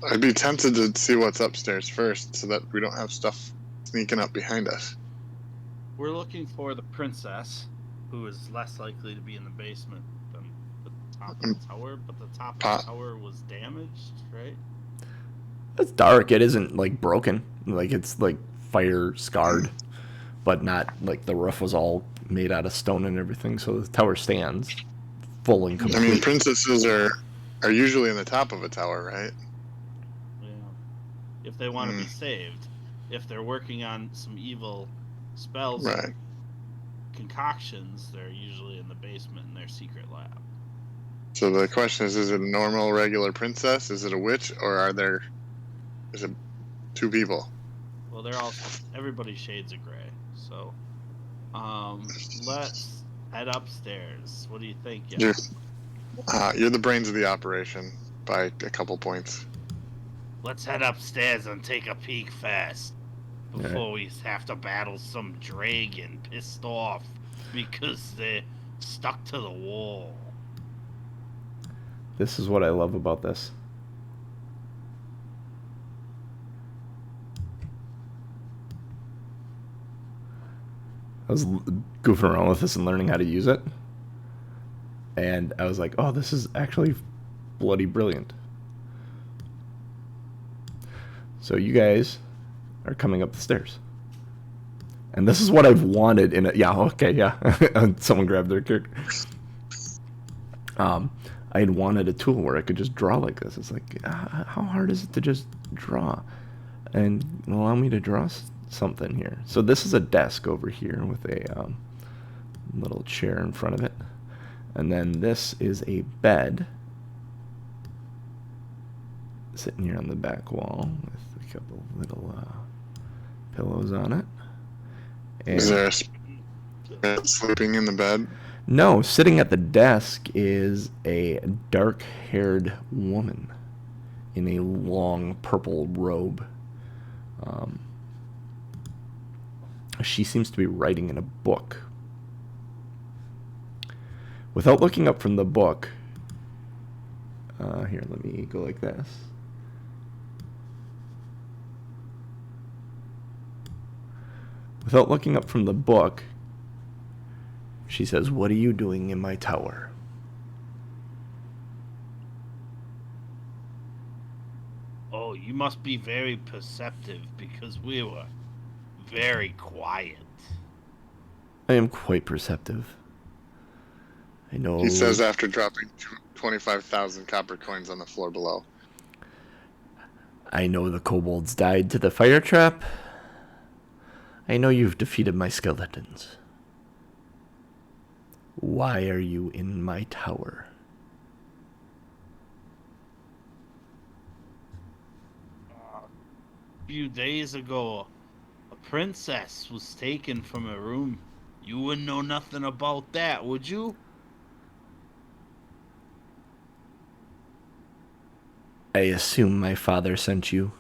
I'd be tempted to see what's upstairs first so that we don't have stuff sneaking up behind us. We're looking for the princess, who is less likely to be in the basement than the top of the tower, but the top of the tower was damaged, right? It's dark. It isn't like broken. Like it's like fire scarred, but not like the roof was all made out of stone and everything. So the tower stands full and complete. I mean, princesses are usually in the top of a tower, right? Yeah. If they want to be saved, if they're working on some evil spells, right? And concoctions, they're usually in the basement in their secret lab. So the question is it a normal, regular princess? Is it a witch, or is it two people? Well, everybody's shades of gray. So, let's head upstairs. What do you think? You're the brains of the operation by a couple points. Let's head upstairs and take a peek fast before we have to battle some dragon pissed off because they're stuck to the wall. This is what I love about this. I was goofing around with this and learning how to use it. And I was like, oh, this is actually bloody brilliant. So you guys are coming up the stairs. And this is what I've wanted in it. Yeah, okay, yeah. Someone grabbed their character. I had wanted a tool where I could just draw like this. It's like, how hard is it to just draw? And allow me to draw something here. So this is a desk over here with a little chair in front of it. And then this is a bed sitting here on the back wall with a couple little pillows on it. And is there a sleeping in the bed? No, sitting at the desk is a dark-haired woman in a long purple robe. She seems to be writing in a book. Without looking up from the book, here, let me go like this. Without looking up from the book, she says, "What are you doing in my tower?" Oh, you must be very perceptive because we were very quiet. I am quite perceptive. I know. He says after dropping 25,000 copper coins on the floor below. I know the kobolds died to the fire trap. I know you've defeated my skeletons. Why are you in my tower? A few days ago, a princess was taken from a room. You wouldn't know nothing about that, would you? I assume my father sent you.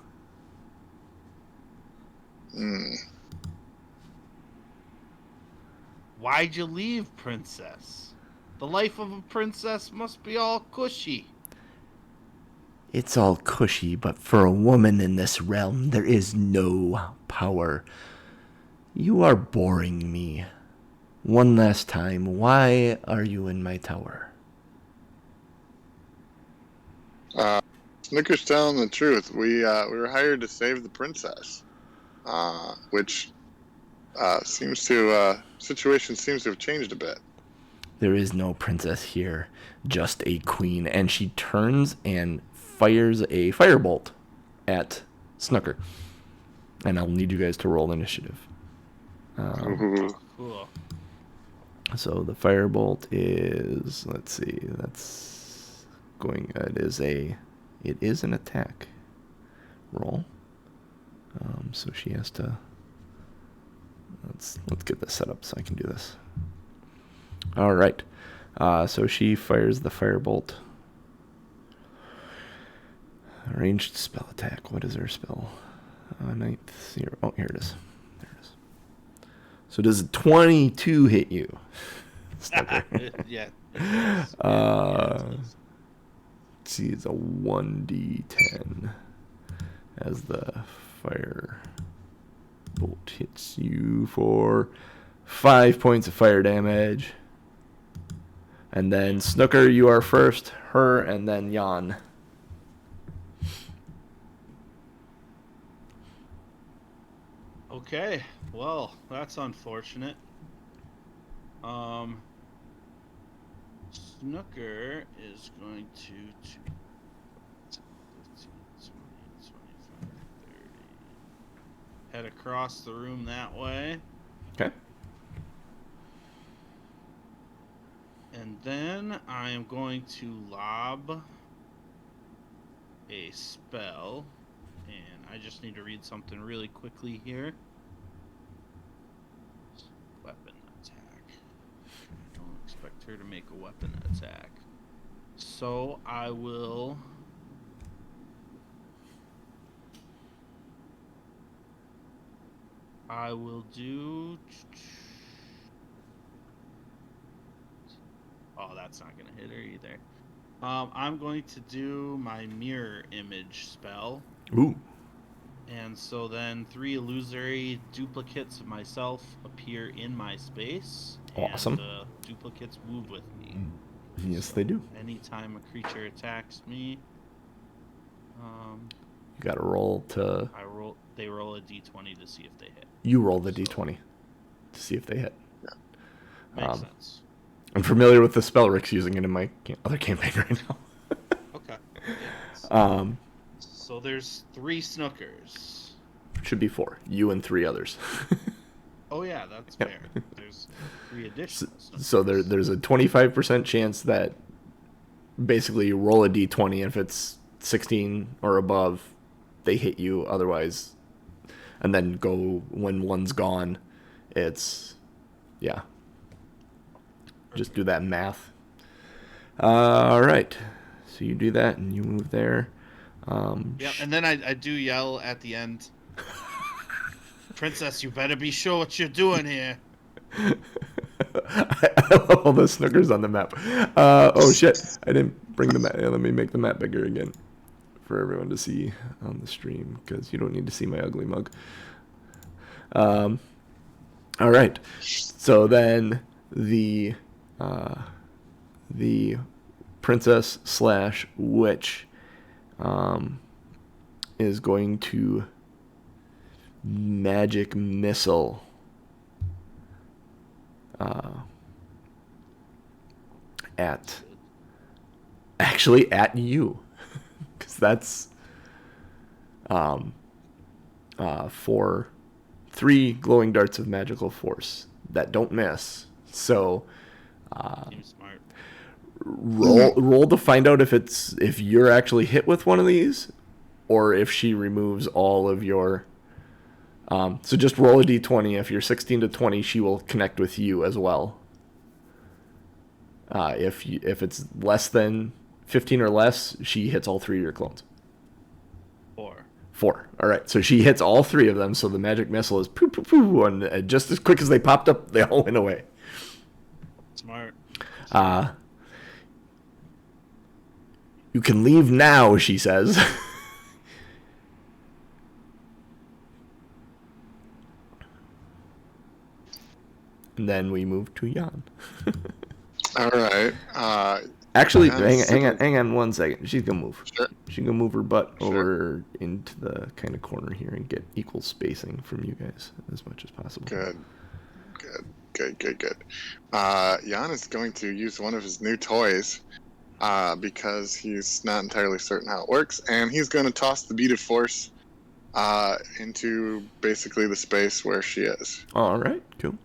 Why'd you leave, princess? The life of a princess must be all cushy. It's all cushy, but for a woman in this realm, there is no power. You are boring me. One last time, why are you in my tower? Snooker's telling the truth. We were hired to save the princess, which situation seems to have changed a bit. There is no princess here, just a queen. And she turns and fires a firebolt at Snooker. And I'll need you guys to roll initiative. Cool. So the firebolt is, let's see, it is an attack roll. So she has to, let's get this set up so I can do this. All right. So she fires the firebolt. Ranged spell attack. What is her spell? Ninth zero. Oh, here it is. There it is. So does a 22 hit you? Yeah. Let's see, it's a 1d10 as the fire bolt hits you for 5 points of fire damage. And then Snooker, you are first, her, and then Jan. Okay, well, that's unfortunate. Snooker is going to 15, 20, 25, 30. Head across the room that way. Okay. And then I am going to lob a spell. And I just need to read something really quickly here. Weapon attack. I don't expect her to make a weapon attack. So I will... do... Oh, that's not going to hit her either. I'm going to do my mirror image spell. Ooh. And so then 3 illusory duplicates of myself appear in my space. Awesome. And duplicates move with me. Yes, they do. Anytime a creature attacks me, you got to roll to... They roll a d20 to see if they hit. You roll the d20 to see if they hit. Yeah. Makes sense. I'm familiar with the spell. Rick's using it in my other campaign right now. Okay. So there's 3 Snookers. Should be 4. You and 3 others. Oh yeah, that's fair. There's 3 additional Snookers. So there's a 25% chance that basically you roll a d20, and if it's 16 or above, they hit you. Otherwise, and then go when one's gone. It's just do that math. All right. So you do that, and you move there. Yeah, and then I do yell at the end, Princess, you better be sure what you're doing here. I love all the Snookers on the map. Oh, shit. I didn't bring the map. Let me make the map bigger again for everyone to see on the stream, because you don't need to see my ugly mug. All right. So then the princess / witch is going to magic missile at you, because that's for 3 glowing darts of magical force that don't miss. So Smart. roll to find out if you're actually hit with one of these, or if she removes all of your. So just roll a d20. If you're 16 to 20, she will connect with you as well. If it's less than 15 or less, she hits all 3 of your clones. 4. All right. So she hits all 3 of them. So the magic missile is poo poo poo, and just as quick as they popped up, they all went away. Smart. You can leave now, she says. And then we move to Jan. All right. Actually, hang on 1 second. She's gonna move. Sure. She's gonna move her butt over into the kind of corner here and get equal spacing from you guys as much as possible. Good. Jan is going to use one of his new toys because he's not entirely certain how it works, and he's going to toss the bead of force into basically the space where she is. All right, cool.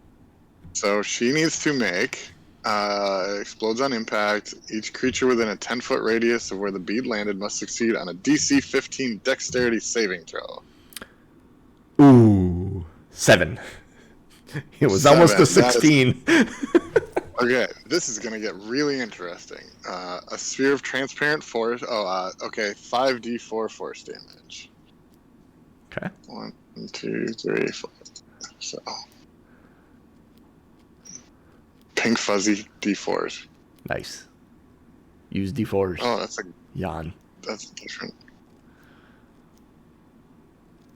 So she needs to make explodes on impact. Each creature within a 10-foot radius of where the bead landed must succeed on a DC 15 dexterity saving throw. Ooh, 7. It was 7. Almost a 16. Okay, this is going to get really interesting. A sphere of transparent force. 5d4 force damage. Okay. 1, 2, 3, 4. So pink fuzzy D4s. Nice. Use D4s. Oh, that's Jan. that's different.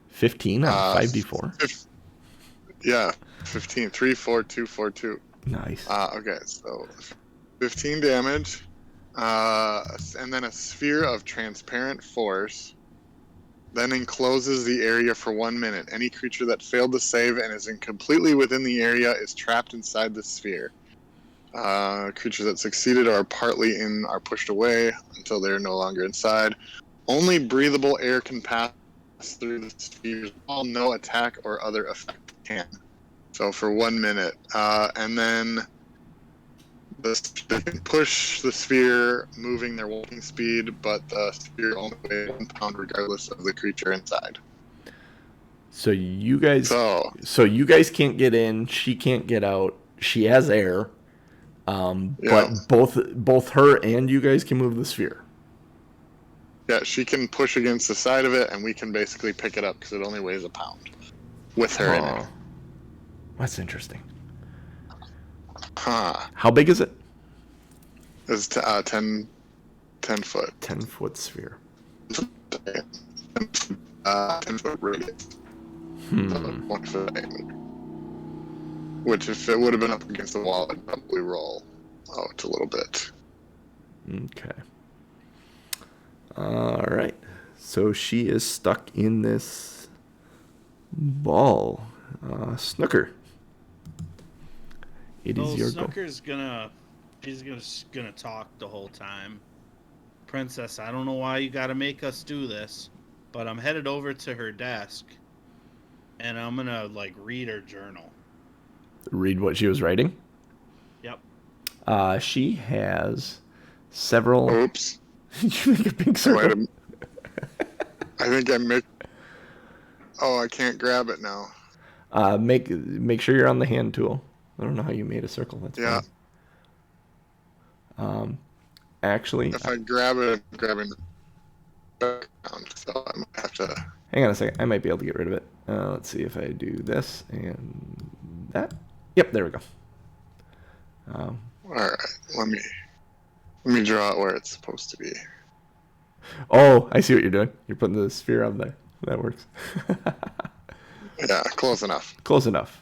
15 on 5D4. Yeah, 15. 3, 4, 2, 4, 2. Nice. Okay, so 15 damage, and then a sphere of transparent force. Then encloses the area for 1 minute. Any creature that failed to save and is completely within the area is trapped inside the sphere. Creatures that succeeded or are partly in are pushed away until they're no longer inside. Only breathable air can pass through the sphere's wall. No attack or other effect can. So for 1 minute. And then they can push the sphere, moving their walking speed, but the sphere only weighs 1 pound regardless of the creature inside. So you guys can't get in. She can't get out. She has air. But both her and you guys can move the sphere. Yeah, she can push against the side of it, and we can basically pick it up because it only weighs 1 pound with her in it. That's interesting. Huh. How big is it? It's 10 foot. 10-foot sphere. 10 foot radius. 1 foot diameter. Which, if it would have been up against the wall, I'd probably roll out a little bit. Okay. All right. So she is stuck in this ball. Snooker. It is your go. Snooker's she's gonna talk the whole time. Princess, I don't know why you gotta make us do this, but I'm headed over to her desk, and I'm gonna read her journal. Read what she was writing? Yep. She has several... Oops. You make a big circle. I think I missed... Oh, I can't grab it now. Make sure you're on the hand tool. I don't know how you made a circle. That's fine. Actually... If I grab it, I'm grabbing the background, so I might have to... Hang on a second. I might be able to get rid of it. Let's see if I do this and that. Yep, there we go. All right, let me draw it where it's supposed to be. Oh, I see what you're doing. You're putting the sphere up there. That works. Yeah, close enough. Close enough.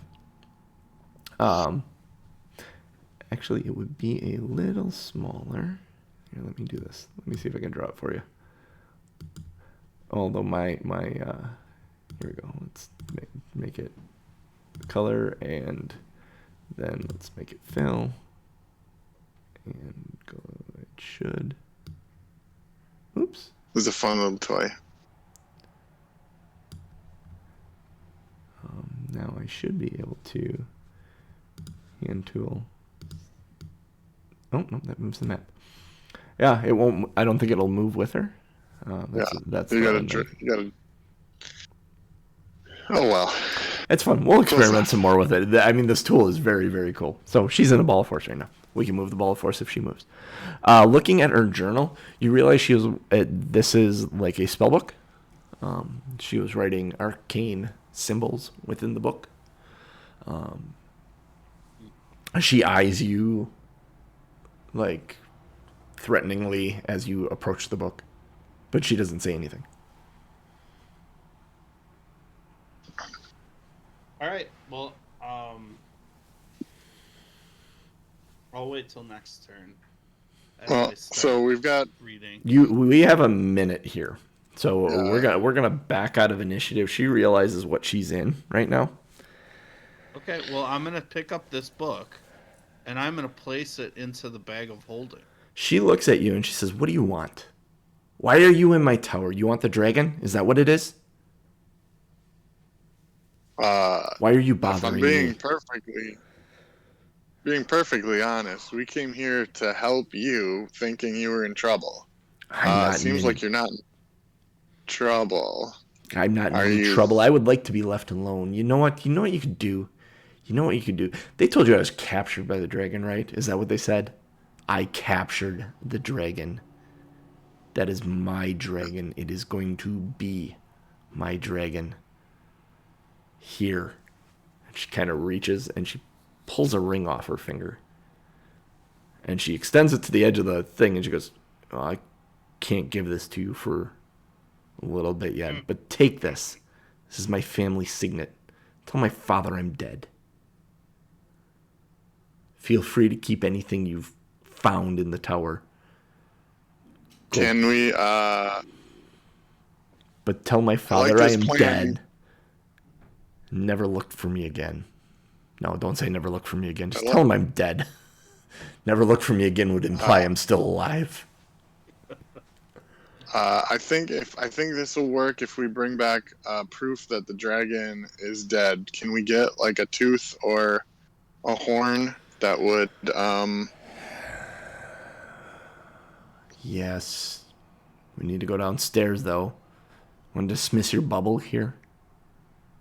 Actually, it would be a little smaller. Here, let me do this. Let me see if I can draw it for you. Although my here we go. Let's make it color, and then let's make it fill. And go. It should. Oops. This is a fun little toy. Now I should be able to hand tool. Oh no, that moves the map. Yeah, it won't. I don't think it'll move with her. That's you gotta. Oh well. It's fun. We'll experiment some more with it. I mean, this tool is very, very cool. So she's in a ball of force right now. We can move the ball of force if she moves. Looking at her journal, you realize this is like a spell book. She was writing arcane symbols within the book. She eyes you like threateningly as you approach the book, but she doesn't say anything. All right. Well, I'll wait till next turn. Well, so we've got reading. We have a minute here, so we're gonna back out of initiative. She realizes what she's in right now. Okay. Well, I'm gonna pick up this book, and I'm gonna place it into the bag of holding. She looks at you and she says, "What do you want? Why are you in my tower? You want the dragon? Is that what it is? Why are you bothering me?" Being perfectly honest, we came here to help you, thinking you were in trouble. Seems like you're not in trouble. I'm not in trouble. I would like to be left alone. You know what? You know what you could do? They told you I was captured by the dragon, right? Is that what they said? I captured the dragon. That is my dragon. It is going to be my dragon. Here. And she kind of reaches and she pulls a ring off her finger. And she extends it to the edge of the thing, and she goes, oh, I can't give this to you for a little bit yet, but take this. This is my family signet. Tell my father I'm dead. Feel free to keep anything you've found in the tower. Go. Can we, But tell my father I am dead. Never look for me again. No, don't say never look for me again. Just tell him I'm dead. Never look for me again would imply I'm still alive. I think this will work if we bring back proof that the dragon is dead. Can we get like a tooth or a horn that would? Yes. We need to go downstairs though. Want to dismiss your bubble here?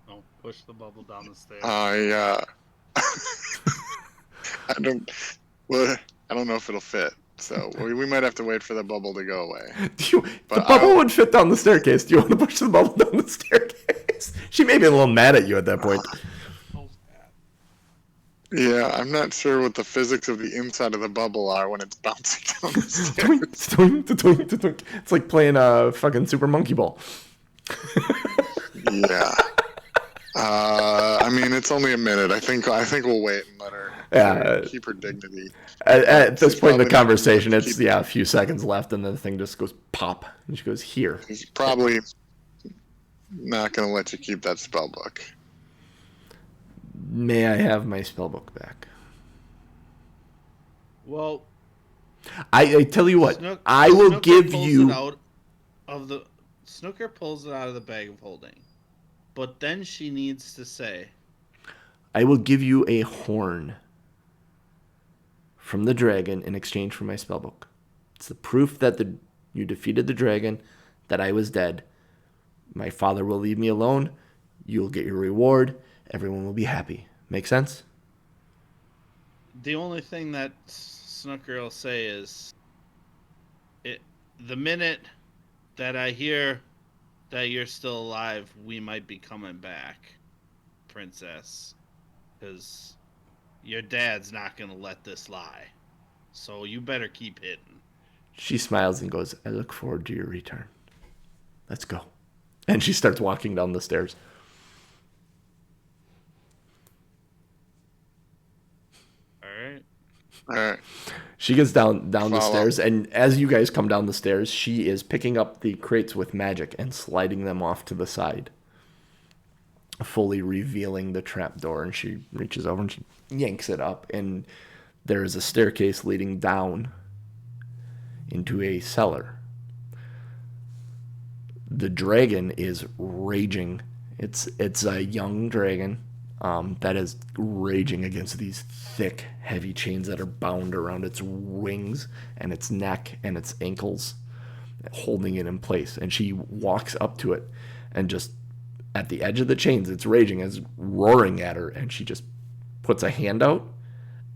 Don't push the bubble down the stairs. I don't. Well, I don't know if it'll fit. So we might have to wait for the bubble to go away. The bubble would fit down the staircase. Do you want to push the bubble down the staircase? She may be a little mad at you at that point. Yeah, I'm not sure what the physics of the inside of the bubble are when it's bouncing down the stairs. It's like playing a fucking Super Monkey Ball. Yeah. I mean, it's only a minute. I think we'll wait and let her keep her dignity. At this point in the conversation, it's a few seconds left, and then the thing just goes pop, and she goes here. He's probably not going to let you keep that spell book. May I have my spell book back? Well, I tell you what, I will give you. Snooker pulls it out of the bag of holding. But then she needs to say, I will give you a horn from the dragon in exchange for my spellbook. It's the proof that you defeated the dragon, that I was dead. My father will leave me alone. You'll get your reward. Everyone will be happy. Make sense? The only thing that Snooker will say is, the minute that I hear that you're still alive, we might be coming back, princess. Because your dad's not going to let this lie. So you better keep hitting. She smiles and goes, I look forward to your return. Let's go. And she starts walking down the stairs. All right. She gets down the stairs, and as you guys come down the stairs, she is picking up the crates with magic and sliding them off to the side, fully revealing the trapdoor. And she reaches over and she yanks it up, and there is a staircase leading down into a cellar. The dragon is raging. It's a young dragon that is raging against these thick, heavy chains that are bound around its wings and its neck and its ankles, holding it in place. And she walks up to it, and just at the edge of the chains, it's raging, it's roaring at her, and she just puts a hand out,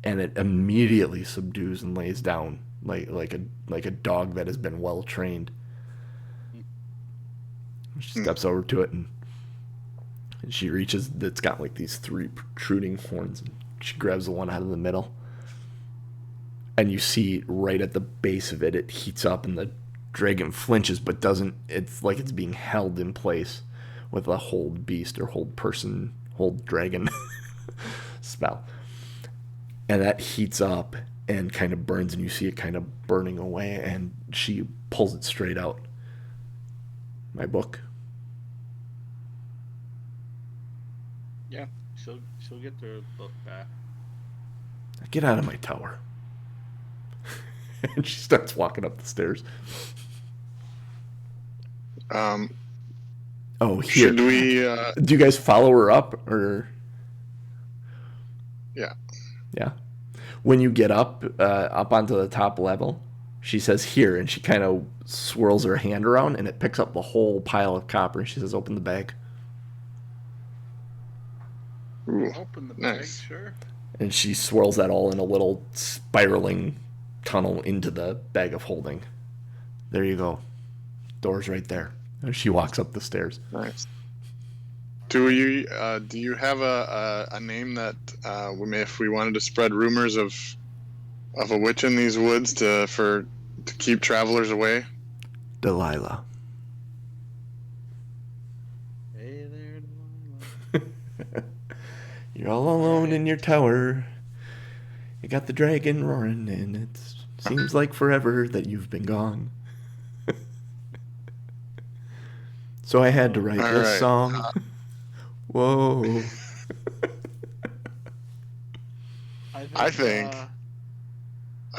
and it immediately subdues and lays down like a dog that has been well trained. She steps over to it, and she reaches. It's got like these 3 protruding horns. And she grabs the one out of the middle, and you see right at the base of it, it heats up, and the dragon flinches, but doesn't. It's like it's being held in place with a hold beast or hold person, hold dragon spell, and that heats up and kind of burns, and you see it kind of burning away, and she pulls it straight out. My book. Yeah, she'll get their book back. Get out of my tower. And she starts walking up the stairs. Oh, here. Should we? Do you guys follow her up, or? Yeah. Yeah. When you get up onto the top level, she says here, and she kind of swirls her hand around, and it picks up the whole pile of copper, and she says, open the bag. Ooh, open the nice. bag, sure. And she swirls that all in a little spiraling tunnel into the bag of holding. There you go. Door's right there. And she walks up the stairs. Nice. Do you have a name that if we wanted to spread rumors of of a witch in these woods to keep travelers away? Delilah. Hey there, Delilah. You're all alone in your tower. You got the dragon roaring, and it seems like forever that you've been gone. So I had to write All this right. song. Whoa. I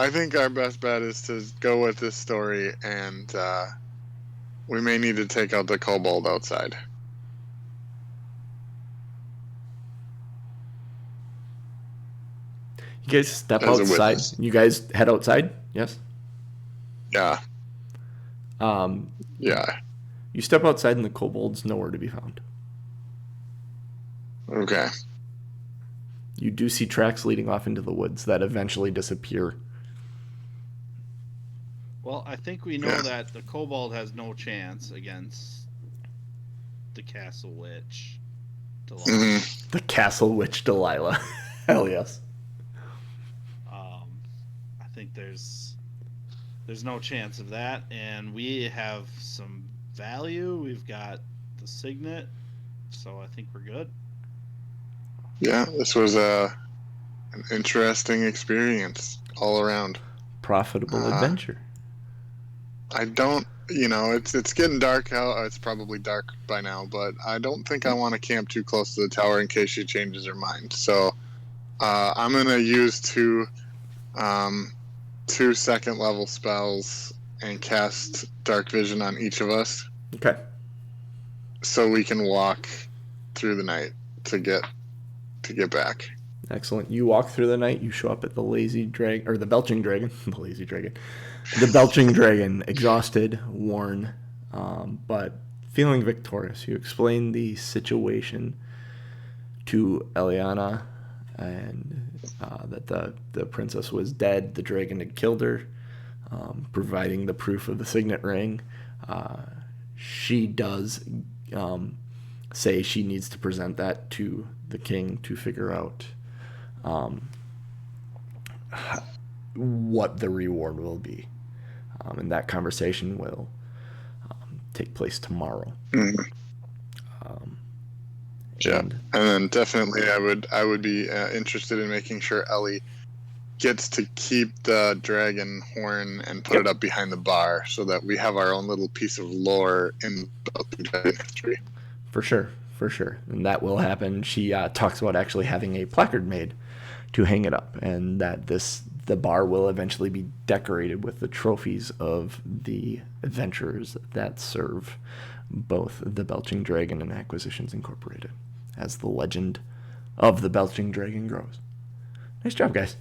think our best bet is to go with this story, and we may need to take out the kobold outside. You guys step As a outside. witness. You guys head outside? Yes? Yeah. Um, Yeah. you step outside and the kobold's nowhere to be found. Okay. You do see tracks leading off into the woods that eventually disappear. Well, I think we know that the kobold has no chance against the castle witch, Delilah. Mm-hmm. The castle witch Delilah. Hell yes. I think there's no chance of that, and we have some value. We've got the signet, so I think we're good. Yeah, this was an interesting experience all around. Profitable adventure. I don't, it's getting dark out. It's probably dark by now, but I don't think I want to camp too close to the tower in case she changes her mind. So I'm gonna use two second level spells and cast dark vision on each of us. Okay. So we can walk through the night to get back. Excellent. You walk through the night. You show up at the lazy dragon, or the belching dragon. The lazy dragon. The belching dragon, exhausted, worn, but feeling victorious. You explain the situation to Eliana, and that the princess was dead. The dragon had killed her, providing the proof of the signet ring. She does say she needs to present that to the king to figure out what the reward will be. And that conversation will take place tomorrow. Mm-hmm. Yeah, and then definitely I would be interested in making sure Ellie gets to keep the dragon horn and put it up behind the bar, so that we have our own little piece of lore in dragon history. For sure, and that will happen. She talks about actually having a placard made to hang it up, and that the bar will eventually be decorated with the trophies of the adventurers that serve both the Belching Dragon and Acquisitions Incorporated, as the legend of the Belching Dragon grows. Nice job, guys.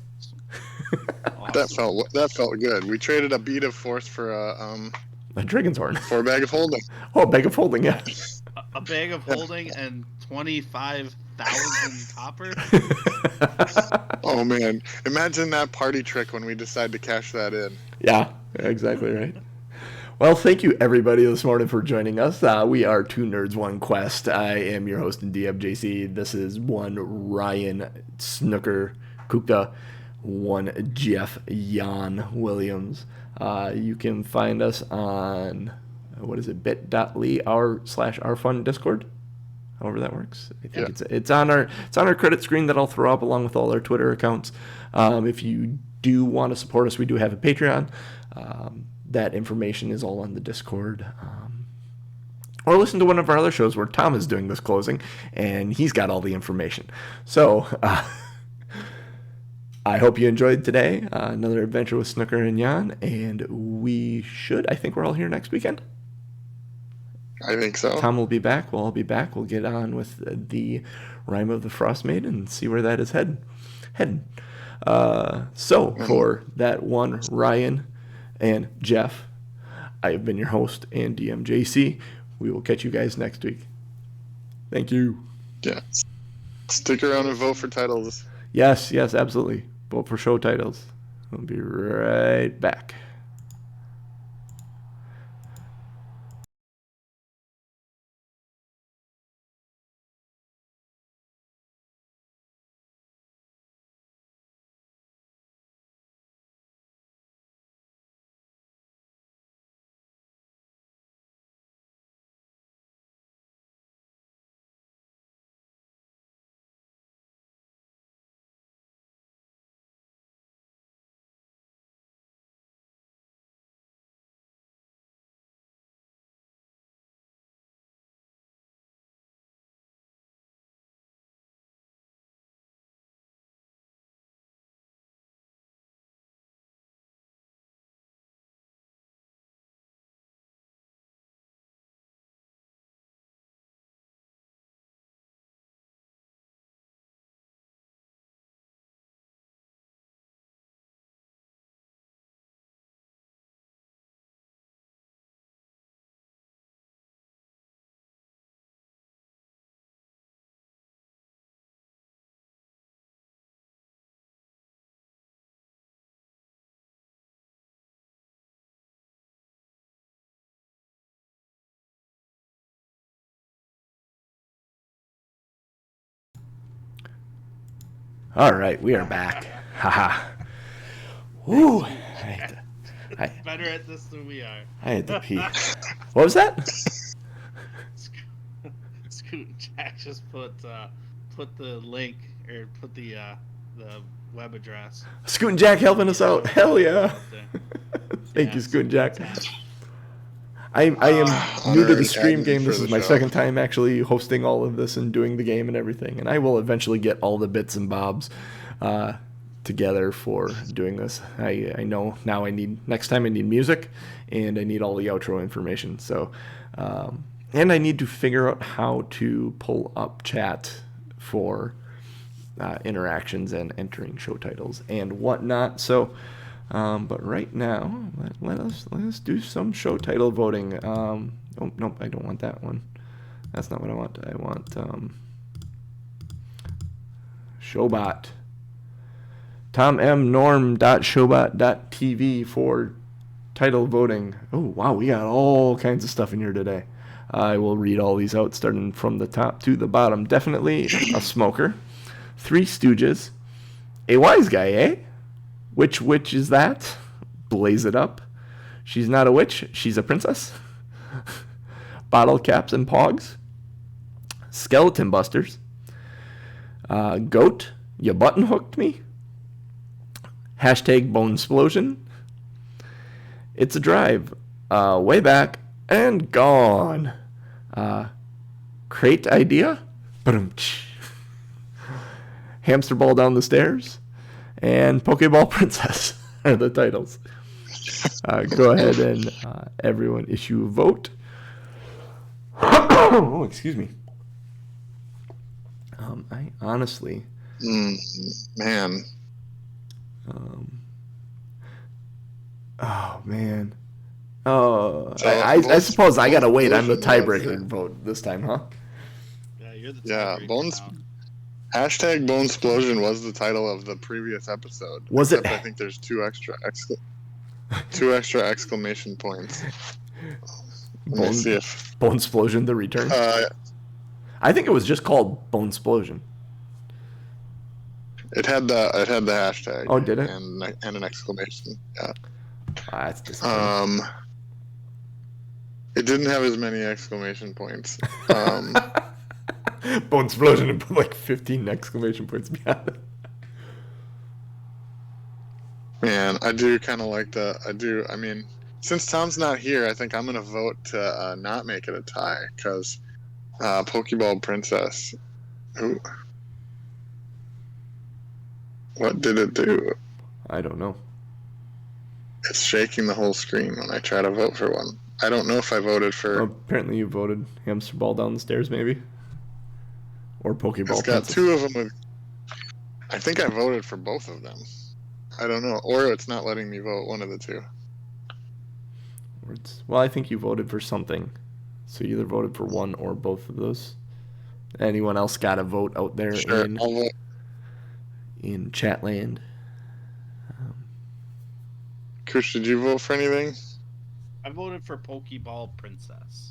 Awesome. That felt good. We traded a bead of force for a dragon's horn. For a bag of holding. Oh, a bag of holding, yeah. A bag of holding and 25,000 copper. Oh man, imagine that party trick when we decide to cash that in. Yeah, exactly right. Well, thank you everybody this morning for joining us. We are Two Nerds, One Quest. I am your host and DM, JC. This is one Ryan Snooker Kukta, one Jeff Jan Williams. You can find us on, bit.ly/our fun Discord. However that works. I think it's on our credit screen that I'll throw up along with all our Twitter accounts. If you do want to support us, we do have a Patreon. That information is all on the Discord. Or listen to one of our other shows where Tom is doing this closing, and he's got all the information. So I hope you enjoyed today. Another adventure with Snooker and Jan, and I think we're all here next weekend. I think so. Tom will be back. We'll all be back. We'll get on with the Rime of the Frost Maiden and see where that is heading. So for that one, Ryan and Jeff, I have been your host and DM, JC. We will catch you guys next week. Thank you. Yeah. Stick around and vote for titles. Yes, absolutely. Vote for show titles. We'll be right back. All right, we are back. Haha. Woo! Better at this than we are. I had to pee. What was that? Scoot and Jack just put the link or put the web address. Scoot and Jack helping us out. Hell yeah! Thank you, Scoot and Jack. I am new to the stream game. This is my second time actually hosting all of this and doing the game and everything. And I will eventually get all the bits and bobs together for doing this. I know now next time I need music and I need all the outro information. So, and I need to figure out how to pull up chat for interactions and entering show titles and whatnot. So, but right now, let us do some show title voting. Oh, nope, I don't want that one. That's not what I want. I want Showbot. TomMNorm.showbot.tv for title voting. Oh, wow, we got all kinds of stuff in here today. I will read all these out, starting from the top to the bottom. Definitely a smoker. Three Stooges. A wise guy, eh? Which witch is that? Blaze it up. She's not a witch. She's a princess. Bottle caps and pogs. Skeleton busters. Goat. You button hooked me. Hashtag Bonesplosion. It's a drive. Way back and gone. Crate idea. Hamster ball down the stairs. And Pokeball Princess are the titles. Go ahead and everyone issue a vote. Oh, excuse me. I honestly... man. Oh, man. Oh, I suppose I gotta wait. I'm the tiebreaker vote this time, huh? Yeah, you're the tiebreaker. Hashtag Bonesplosion was the title of the previous episode. Was it? I think there's two extra exclamation points. Let me see if Bonesplosion the return. I think it was just called Bonesplosion. It had the hashtag. Oh, did it? And an exclamation. Yeah. That's disappointing. It didn't have as many exclamation points. Bonesplosion and put like 15 exclamation points behind it. Man, I do kind of like I mean, since Tom's not here, I think I'm going to vote to not make it a tie, because Pokeball Princess. Ooh. What did it do? I don't know. It's shaking the whole screen when I try to vote for one. I don't know if I voted for... apparently you voted Hamster Ball down the stairs, maybe? Or Pokeball It's got Princess. two of them with... I think I voted for both of them. I don't know. Or it's not letting me vote, one of the two. Well, I think you voted for something. So you either voted for one or both of those. Anyone else got a vote out there Sure, I'll vote. In Chatland? Kush, did you vote for anything? I voted for Pokeball Princess.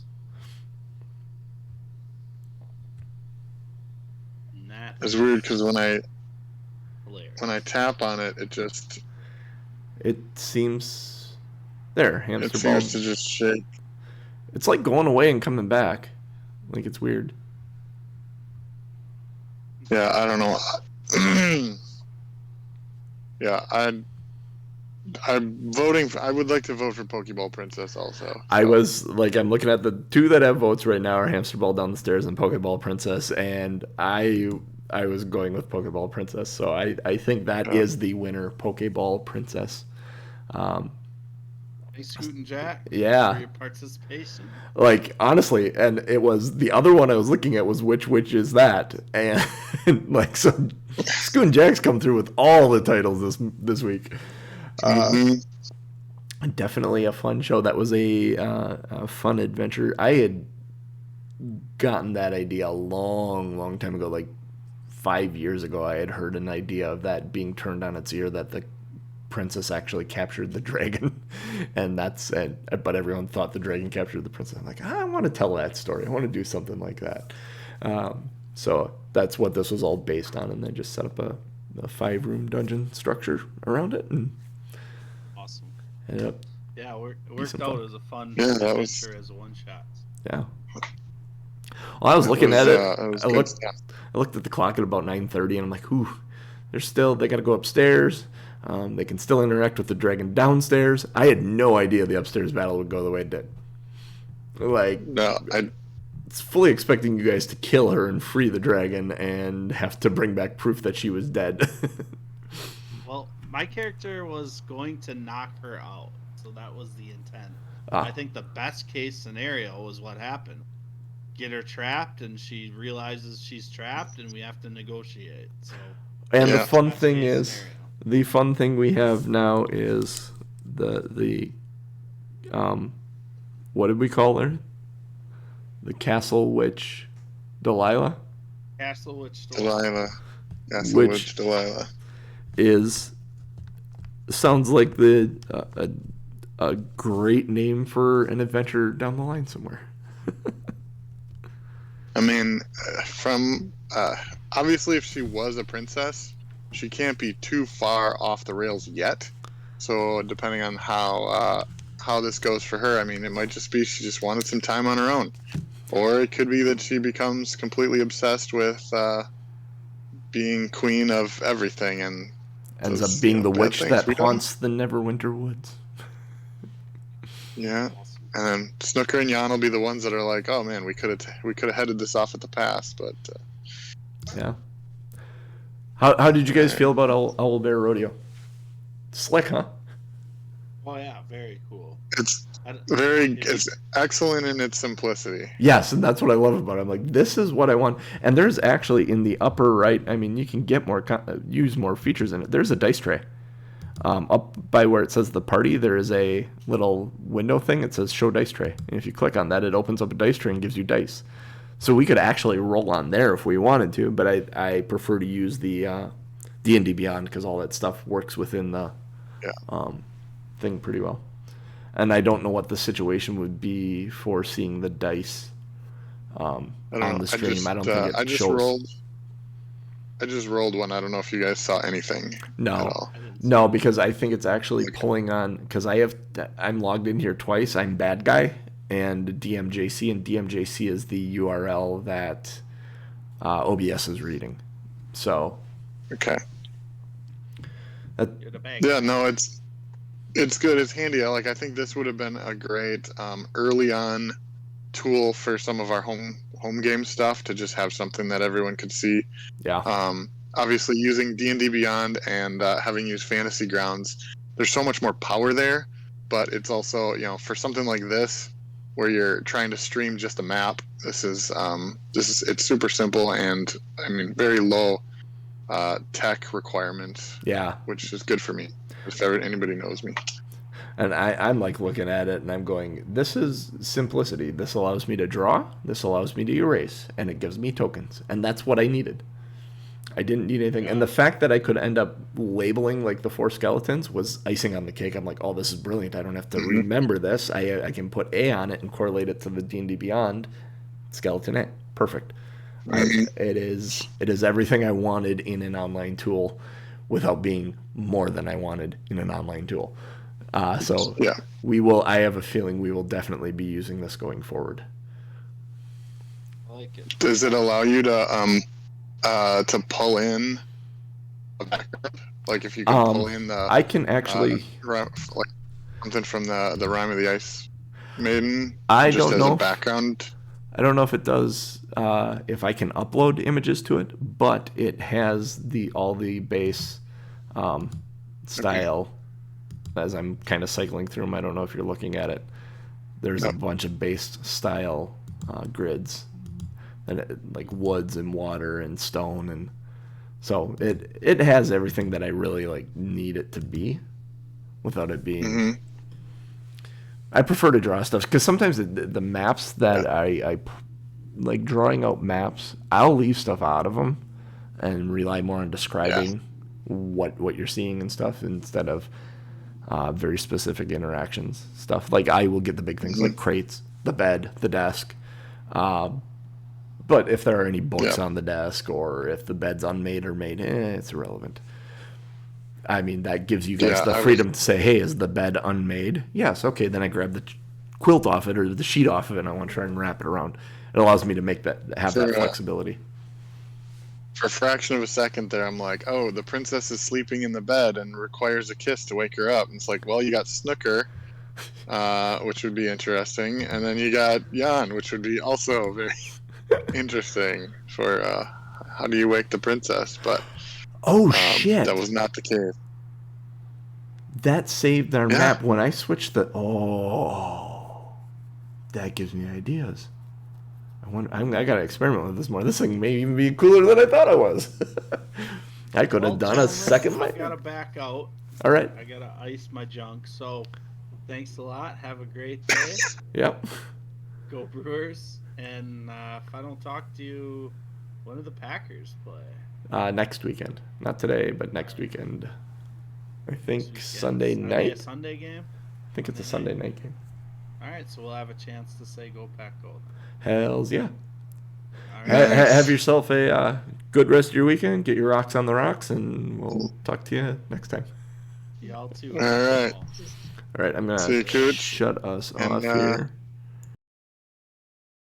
It's weird because when I tap on it, it seems there. Hamster it ball. seems to just shake. It's like going away and coming back. Like it's weird. Yeah, I don't know. Yeah, I'm voting. I would like to vote for Pokeball Princess also. So. I was like, I'm looking at the two that have votes right now are Hamster Ball Down the Stairs and Pokeball Princess, and I was going with Pokeball Princess, so I think that is the winner, Pokeball Princess. Hey, Scoot and Jack. Yeah. For your participation. Like, honestly, and it was the other one I was looking at was which is that, and like, so Scoot and Jack's come through with all the titles this week. Definitely a fun show. That was a fun adventure. I had gotten that idea a long time ago, like 5 years ago. I had heard an idea of that being turned on its ear, that the princess actually captured the dragon, and but everyone thought the dragon captured the princess. I'm like, I want to tell that story. I want to do something like that. So that's what this was all based on, and then just set up a a 5-room dungeon structure around it, and Awesome. ended up. Yeah, it worked out as a fun adventure as a one-shot. Yeah. Well, I was looking at it. I looked at the clock at about 9:30, and I'm like, "Ooh, they got to go upstairs. They can still interact with the dragon downstairs." I had no idea the upstairs battle would go the way it did. Like, no, I was fully expecting you guys to kill her and free the dragon, and have to bring back proof that she was dead. Well, my character was going to knock her out, so that was the intent. I think the best case scenario was what happened. Get her trapped, and she realizes she's trapped, and we have to negotiate. So, and the fun thing we have now is the what did we call her? The Castle Witch Delilah? Castle Witch Delilah. Castle Witch Delilah. Sounds like a great name for an adventure down the line somewhere. I mean, obviously, if she was a princess, she can't be too far off the rails yet. So, depending on how this goes for her, I mean, it might just be she just wanted some time on her own, or it could be that she becomes completely obsessed with being queen of everything and ends up being the witch that haunts the Neverwinter Woods. Yeah. And then Snooker and Jan will be the ones that are like, "Oh man, we could have headed this off at the pass," but yeah. How did you guys feel about Owl Bear Rodeo? Slick, huh? Oh yeah, very cool. It's excellent in its simplicity. Yes, and that's what I love about it. I'm like, this is what I want. And there's actually in the upper right, I mean, you can get use more features in it. There's a dice tray. Up by where it says the party, there is a little window thing. It says show dice tray. And if you click on that, it opens up a dice tray and gives you dice. So we could actually roll on there if we wanted to, but I prefer to use the D&D Beyond because all that stuff works within the thing pretty well. And I don't know what the situation would be for seeing the dice on the stream. I don't think it shows. I just rolled one. I don't know if you guys saw anything. No, because I think it's actually pulling on, because I'm logged in here twice. I'm bad guy and DMJC, and DMJC is the URL that OBS is reading. So okay. Yeah, no, it's good. It's handy. I think this would have been a great early on tool for some of our home game stuff, to just have something that everyone could see. Yeah. Obviously, using D&D Beyond and having used Fantasy Grounds, there's so much more power there. But it's also, for something like this, where you're trying to stream just a map, it's super simple and I mean very low tech requirements. Yeah. Which is good for me, if anybody knows me. And I'm like looking at it and I'm going, this is simplicity. This allows me to draw. This allows me to erase. And it gives me tokens. And that's what I needed. I didn't need anything. And the fact that I could end up labeling like the 4 skeletons was icing on the cake. I'm like, oh, this is brilliant. I don't have to remember this. I can put A on it and correlate it to the D&D Beyond skeleton A. Perfect. It is everything I wanted in an online tool without being more than I wanted in an online tool. So yeah, I have a feeling we will definitely be using this going forward. I like it. Does it allow you to pull in a background? Like if you can pull in I can actually like something from the Rime of the Ice Maiden. I just don't as know a background. I don't know if it does. If I can upload images to it, but it has all the base style. Okay. As I'm kind of cycling through them, I don't know if you're looking at it. There's a bunch of base style grids, and like woods and water and stone, and so it has everything that I really need it to be, without it being. Mm-hmm. I prefer to draw stuff because sometimes the maps that I like drawing out maps, I'll leave stuff out of them and rely more on describing what you're seeing and stuff instead of very specific interactions stuff. Like I will get the big things like crates, the bed, the desk. But But if there are any books on the desk, or if the bed's unmade or made, it's irrelevant. I mean, that gives you guys the freedom to say, hey, is the bed unmade? Yes, okay, then I grab the quilt off it or the sheet off of it, and I want to try and wrap it around. It allows me to have that flexibility. For a fraction of a second there, I'm like, oh, the princess is sleeping in the bed and requires a kiss to wake her up. And it's like, well, you got Snooker, which would be interesting. And then you got Jan, which would be also very interesting for how do you wake the princess. But shit. that was not the case. That saved our map when I switched that gives me ideas. I gotta experiment with this more. This thing may even be cooler than I thought it was. I could have done a second I gotta back out. All right. I gotta ice my junk. So, thanks a lot. Have a great day. Yep. Go Brewers. And if I don't talk to you, when do the Packers play? Next weekend. Not today, but next weekend. I think Sunday night. A Sunday game? I think it's a Sunday night game. All right, so we'll have a chance to say go Pack Gold. Hells yeah. All right. Have yourself a good rest of your weekend. Get your rocks on the rocks, and we'll talk to you next time. Y'all too. All right. All right, I'm going to shut us off here.